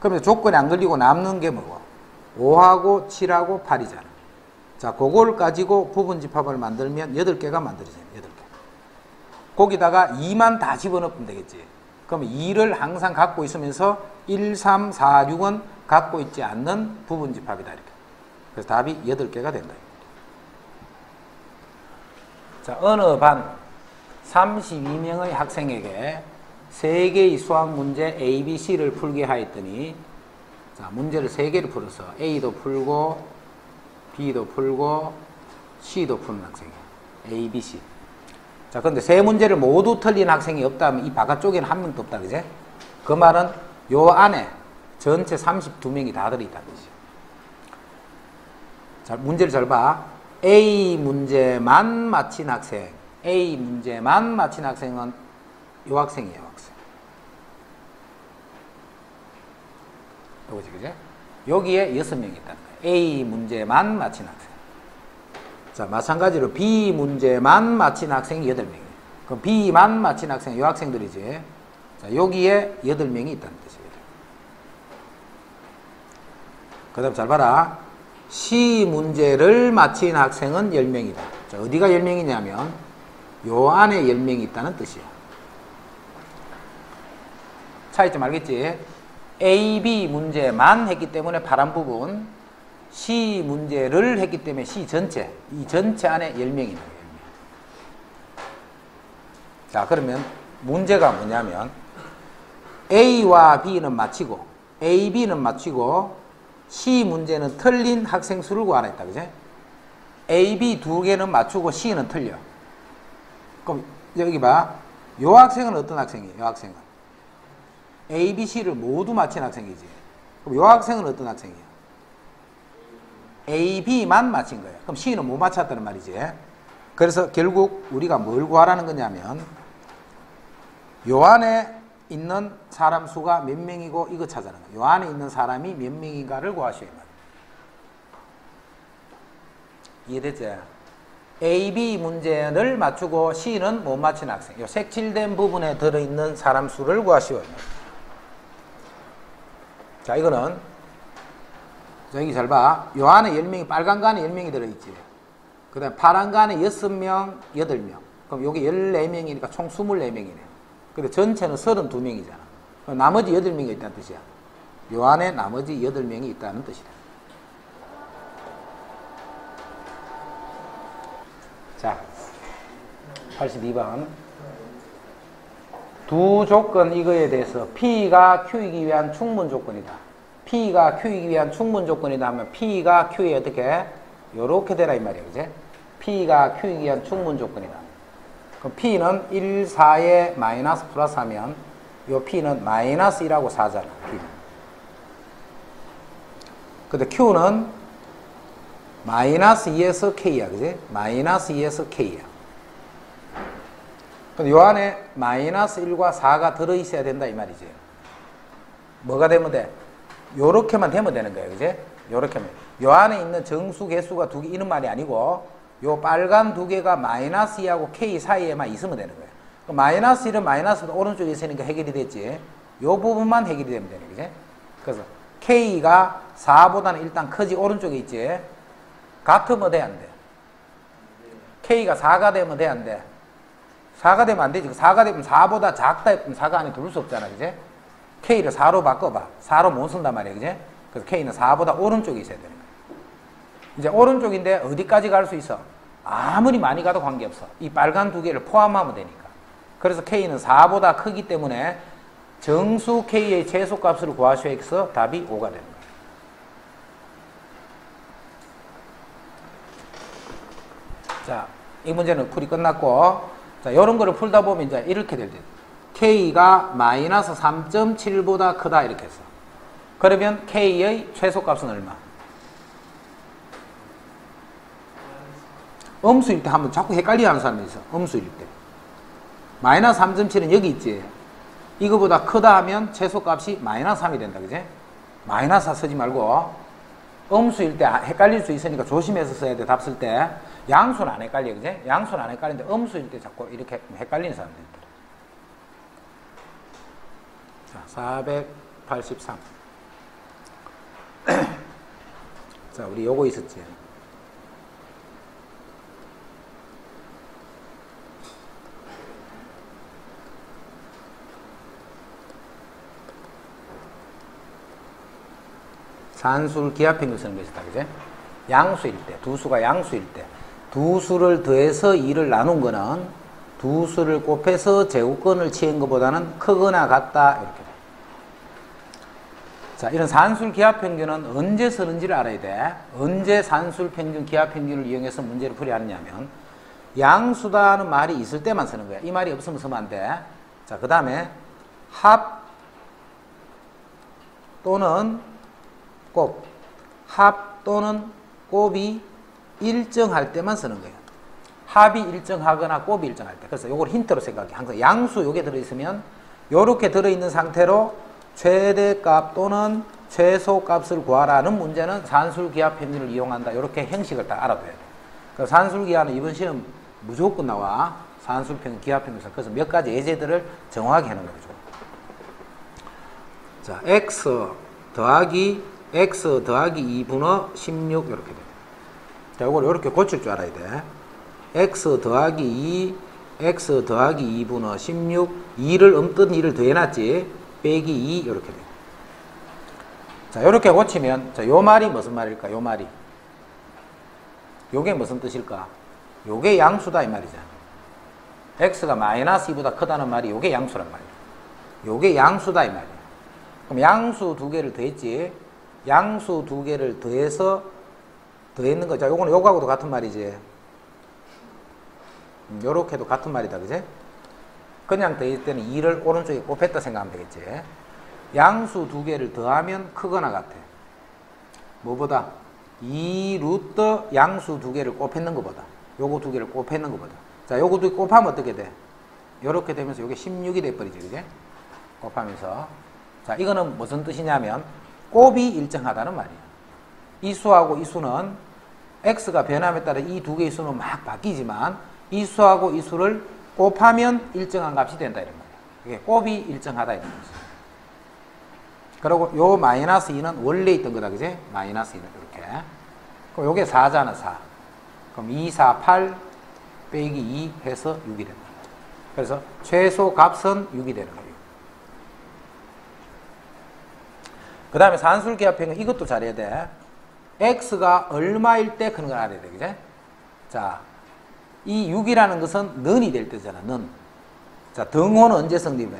그러면 조건이 안 걸리고 남는 게 뭐고? 5하고 7하고 8이잖아. 자, 그걸 가지고 부분집합을 만들면 8개가 만들어져요, 8개. 거기다가 2만 다 집어넣으면 되겠지. 그럼 2를 항상 갖고 있으면서 1, 3, 4, 6은 갖고 있지 않는 부분집합이다, 이렇게. 그래서 답이 8개가 된다. 자, 어느 반 32명의 학생에게 3개의 수학 문제 A, B, C를 풀게 하였더니, 자, 문제를 3개를 풀어서 A도 풀고 B도 풀고 C도 푸는 학생이에요. A, B, C. 자, 근데 3문제를 모두 틀린 학생이 없다면 이 바깥쪽에는 한 명도 없다, 그제? 그 말은 요 안에 전체 32명이 다 들어있다는 뜻이에요. 자, 문제를 잘 봐. A 문제만 맞힌 학생. A 문제만 맞힌 학생은 요 학생이에요, 학생. 요거지, 그제? 여기에 6명이 있다는 거예요. A 문제만 맞힌 학생. 자, 마찬가지로 B 문제만 맞힌 학생이 8명이에요. 그럼 B만 맞힌 학생, 요 학생들이지. 자, 여기에 8명이 있다는 뜻이에요. 그 다음 잘 봐라. C 문제를 맞힌 학생은 10명이다. 자, 어디가 10명이냐면 요 안에 10명이 있다는 뜻이야. 차이점 알겠지? A, B 문제만 했기 때문에 파란 부분, C 문제를 했기 때문에 C 전체, 이 전체 안에 10명이 나와요. 10명. 자, 그러면 문제가 뭐냐면 A와 B는 맞히고 A, B는 맞히고 C 문제는 틀린 학생 수를 구하라 했다, 그제? A, B 두 개는 맞추고 C는 틀려. 그럼 여기 봐. 요 학생은 어떤 학생이에요? 요 학생은 A, B, C를 모두 맞힌 학생이지. 그럼 요 학생은 어떤 학생이에요? A, B만 맞힌 거예요. 그럼 C는 못 맞췄다는 말이지. 그래서 결국 우리가 뭘 구하라는 거냐면 요 안에 있는 사람 수가 몇 명이고 이거 찾아라는 거예요. 요 안에 있는 사람이 몇 명인가를 구하셔야 돼요. 이해됐지? A, B 문제를 맞추고 C는 못 맞힌 학생. 요 색칠된 부분에 들어있는 사람 수를 구하시오. 자, 이거는 여기 잘 봐. 요 안에 10명이, 빨간 거 안에 10명이 들어있지. 그 다음에 파란 거 안에 6명, 8명. 그럼 여기 14명이니까 총 24명이네. 근데 전체는 32명이잖아. 그럼 나머지 8명이 있다는 뜻이야. 요 안에 나머지 8명이 있다는 뜻이다. 자, 82번. 두 조건 이거에 대해서 P가 Q이기 위한 충분 조건이다. P가 Q이기 위한 충분 조건이다 하면 P가 Q에 어떻게? 요렇게 되라 이 말이야, 그제? P가 Q이기 위한 충분 조건이다. 그럼 P는 1, 4에 마이너스 플러스 하면 요 P는 마이너스 1하고 4잖아, P는. 근데 Q는 마이너스 2에서 K야, 그지? 마이너스 2에서 K야. 근데 요 안에 마이너스 1과 4가 들어있어야 된다 이 말이지. 뭐가 되면 돼? 요렇게만 되면 되는 거예요. 그지? 요렇게만. 요 안에 있는 정수, 개수가 두 개, 이런 말이 아니고, 요 빨간 두 개가 마이너스 2하고 K 사이에만 있으면 되는 거예요. 마이너스 1은 마이너스 오른쪽에 있으니까 해결이 됐지. 요 부분만 해결이 되면 되는 거지. 그래서 K가 4보다는 일단 크지, 오른쪽에 있지. 같으면 돼, 안 돼? K가 4가 되면 돼, 안 돼? 4가 되면 안 되지. 4가 되면 4보다 작다 했으면 4가 안에 들을 수 없잖아, 그지? K를 4로 바꿔봐. 4로 못 쓴단 말이야, 그지? 그래서 K는 4보다 오른쪽에 있어야 되는 거야. 이제 오른쪽인데 어디까지 갈 수 있어? 아무리 많이 가도 관계없어. 이 빨간 두 개를 포함하면 되니까. 그래서 K는 4보다 크기 때문에 정수 K의 최소값을 구하시오해서 답이 5가 되는 거예요. 자, 이 문제는 풀이 끝났고, 자, 이런 거를 풀다 보면 이제 이렇게 될 때, K가 마이너스 3.7보다 크다, 이렇게 했어. 그러면 K의 최소값은 얼마? 음수일 때 하면 자꾸 헷갈려 하는 사람이 있어. 음수일 때. 마이너스 3.7은 여기 있지. 이거보다 크다 하면 최소값이 마이너스 3이 된다, 그지? 마이너스 4 쓰지 말고, 음수일 때 헷갈릴 수 있으니까 조심해서 써야 돼, 답 쓸 때. 양수는 안 헷갈려, 그지? 양수는 안 헷갈리는데 음수일 때 자꾸 이렇게 헷갈리는 사람들 있다. 자, 483. 자, 우리 요거 있었지. 산술 기하평균 쓰는 거 있었다, 그지? 양수일 때, 두 수가 양수일 때, 두 수를 더해서 2를 나눈 거는 두 수를 곱해서 제곱근을 치는 것보다는 크거나 같다, 이렇게. 자, 이런 산술 기하평균은 언제 쓰는지를 알아야 돼. 언제 산술 평균 기하평균을 이용해서 문제를 풀이하느냐면, 양수다는 말이 있을 때만 쓰는 거야. 이 말이 없으면 쓰면 안 돼. 자, 그 다음에 합 또는 곱, 합 또는 곱이 일정할 때만 쓰는 거예요. 합이 일정하거나 곱이 일정할 때. 그래서 이걸 힌트로 생각해. 항상 양수 요게 들어있으면 요렇게 들어있는 상태로 최대값 또는 최소값을 구하라는 문제는 산술기하평균을 이용한다. 이렇게 형식을 딱 알아둬야 돼. 그래서 산술기하는 이번 시험 무조건 나와. 산술평균, 기하평균. 그래서 몇 가지 예제들을 정확하게 하는 거죠. 자, x 더하기 2분의 16 이렇게 돼. 자, 이걸 이렇게 고칠 줄 알아야 돼. x 더하기 2, x 더하기 2분의 16, 2를 엄떤 2를 더해놨지. 빼기 2 이렇게 돼. 자, 이렇게 고치면 자, 요 말이 무슨 말일까? 요 말이. 요게 무슨 뜻일까? 요게 양수다 이 말이잖아. x가 마이너스 2보다 크다는 말이 요게 양수란 말이야. 요게 양수다 이 말이야. 그럼 양수 두 개를 더했지. 양수 두 개를 더해서 더했는 거. 자, 요거는 요거하고도 같은 말이지. 요렇게도 같은 말이다, 그지? 그냥 더할 때는 2를 오른쪽에 곱했다 생각하면 되겠지. 양수 두 개를 더하면 크거나 같아. 뭐보다? 2루트 양수 두 개를 곱했는 것보다. 요거 두 개를 곱했는 것보다. 자, 요거 두 개 곱하면 어떻게 돼? 요렇게 되면서 요게 16이 돼버리지, 그지? 곱하면서. 자, 이거는 무슨 뜻이냐면 곱이 일정하다는 말이야. 이 수하고 이 수는 x가 변함에 따라 이 두 개의 수는 막 바뀌지만 이 수하고 이 수를 곱하면 일정한 값이 된다 이런 말이야. 이게 곱이 일정하다 이런 거지. 그리고 요 마이너스 2는 원래 있던 거다, 그지? 마이너스 2는 이렇게. 그럼 요게 4잖아, 4. 그럼 2, 4, 8 빼기 2 해서 6이 된다. 그래서 최소 값은 6이 되는 거예요. 그 다음에 산술기하평균 이것도 잘해야 돼. x가 얼마일 때 그런 걸 알아야 돼, 그지? 자, 이 6이라는 것은 는이 될 때잖아, 는. 자, 등호는 언제 성립해?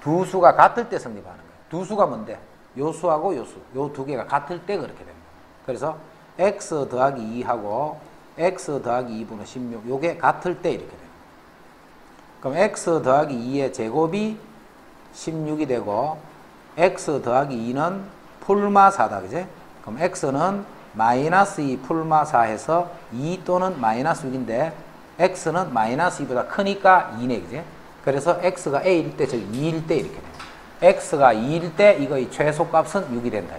두 수가 같을 때 성립하는 거야. 두 수가 뭔데? 요 수하고 요 수. 요 두 개가 같을 때 그렇게 됩니다. 그래서 x 더하기 2하고 x 더하기 2분의 16 요게 같을 때 이렇게 돼요. 그럼 x 더하기 2의 제곱이 16이 되고 x 더하기 2는 풀마 4다, 그지? 그럼 x는 마이너스 2 풀마 4 해서 2 또는 마이너스 6인데 x는 마이너스 2보다 크니까 2네, 그지? 그래서 x가 a일 때, 즉 2일 때 이렇게 돼요. x가 2일 때 이거의 최소값은 6이 된다.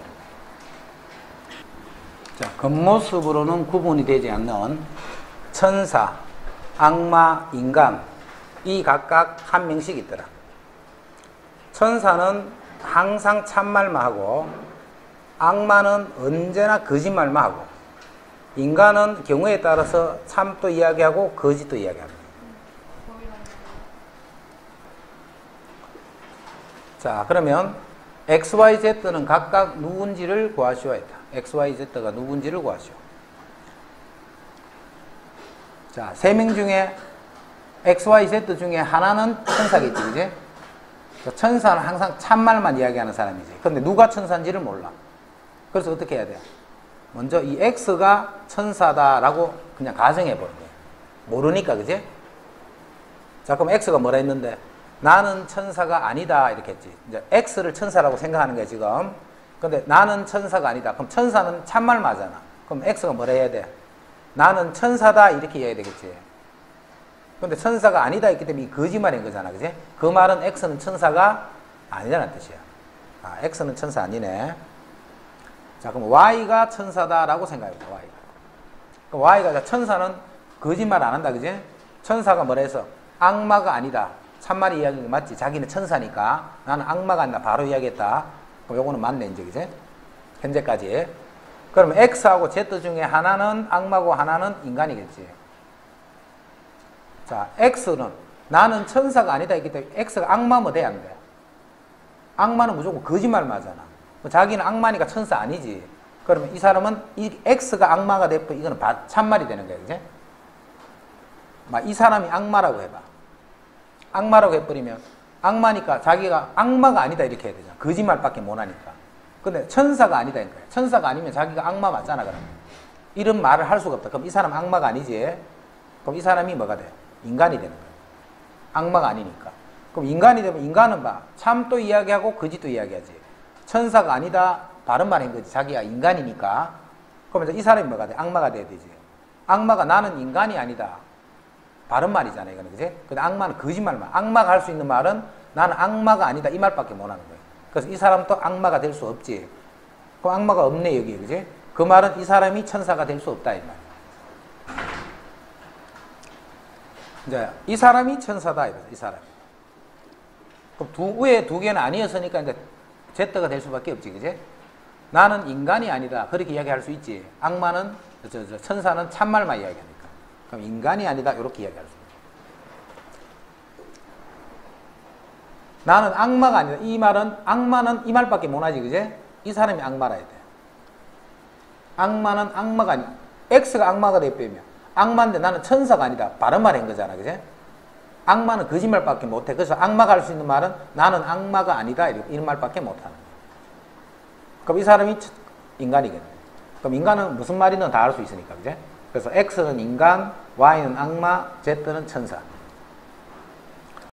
자, 겉모습으로는 구분이 되지 않는 천사, 악마, 인간 이 각각 한 명씩 있더라. 천사는 항상 참말만 하고 악마는 언제나 거짓말만 하고 인간은 경우에 따라서 참도 이야기하고 거짓도 이야기합니다. 자, 그러면 XYZ는 각각 누군지를 구하시오 했다. XYZ가 누군지를 구하시오. 자, 3명 중에 XYZ 중에 하나는 천사겠지, 그지? 천사는 항상 참말만 이야기하는 사람이지. 근데 누가 천사인지를 몰라. 그래서 어떻게 해야 돼? 먼저 이 X가 천사다라고 그냥 가정해 보는 거야. 모르니까, 그지? 자, 그럼 X가 뭐라 했는데? 나는 천사가 아니다, 이렇게 했지. 이제 X를 천사라고 생각하는 거야, 지금. 근데 나는 천사가 아니다. 그럼 천사는 참말만 하잖아. 그럼 X가 뭐라 해야 돼? 나는 천사다, 이렇게 해야 되겠지. 근데 천사가 아니다 했기 때문에 이 거짓말인 거잖아, 그지? 그 말은 X는 천사가 아니라는 뜻이야. 아, X는 천사 아니네. 자, 그럼 Y가 천사다라고 생각해봐, Y가. 그럼 Y가, 천사는 거짓말 안 한다, 그지? 천사가 뭐라 해서? 악마가 아니다. 참말이 이야기가 맞지? 자기는 천사니까. 나는 악마가 아니다. 바로 이야기했다. 그럼 요거는 맞네, 이제, 그지? 현재까지. 그러면 X하고 Z 중에 하나는 악마고 하나는 인간이겠지. 자, X는 나는 천사가 아니다 했기 때문에 X가 악마면 돼, 안 돼? 악마는 무조건 거짓말만 하잖아. 자기는 악마니까 천사 아니지. 그러면 이 사람은 이 X가 악마가 되면 이거는 참말이 되는 거야, 그지? 이 사람이 악마라고 해봐. 악마라고 해버리면 악마니까 자기가 악마가 아니다 이렇게 해야 되잖아. 거짓말밖에 못하니까. 근데 천사가 아니다 이거야. 천사가 아니면 자기가 악마 맞잖아, 그러면. 이런 말을 할 수가 없다. 그럼 이 사람 악마가 아니지. 그럼 이 사람이 뭐가 돼? 인간이 되는 거야. 악마가 아니니까. 그럼 인간이 되면 인간은 봐. 참도 이야기하고 거짓도 이야기하지. 천사가 아니다. 바른 말인 거지. 자기가 인간이니까. 그럼 이제 이 사람이 뭐가 돼? 악마가 돼야 되지. 악마가 나는 인간이 아니다. 바른 말이잖아, 이거는. 그지? 근데 악마는 거짓말만. 악마가 할 수 있는 말은 나는 악마가 아니다. 이 말밖에 못 하는 거야. 그래서 이 사람도 악마가 될 수 없지. 그럼 악마가 없네, 여기. 그지? 그 말은 이 사람이 천사가 될 수 없다, 이 말이야. 이제 이 사람이 천사다, 이 사람. 그럼 위에 두 개는 아니었으니까 이제 Z가 될 수밖에 없지, 그지? 나는 인간이 아니다. 그렇게 이야기할 수 있지. 악마는, 천사는 참말만 이야기하니까. 그럼 인간이 아니다. 이렇게 이야기할 수 있지. 나는 악마가 아니다. 이 말은, 악마는 이 말밖에 못하지, 그지? 이 사람이 악마라 해야 돼. 악마는 악마가 아니, X가 악마가 되면 악마인데 나는 천사가 아니다. 바른 말 한 거잖아, 그지? 악마는 거짓말밖에 못해. 그래서 악마가 할 수 있는 말은 나는 악마가 아니다. 이런 말밖에 못하는 거야. 그럼 이 사람이 인간이겠네. 그럼 인간은 무슨 말이든 다 할 수 있으니까, 그지? 그래서 X는 인간, Y는 악마, Z는 천사.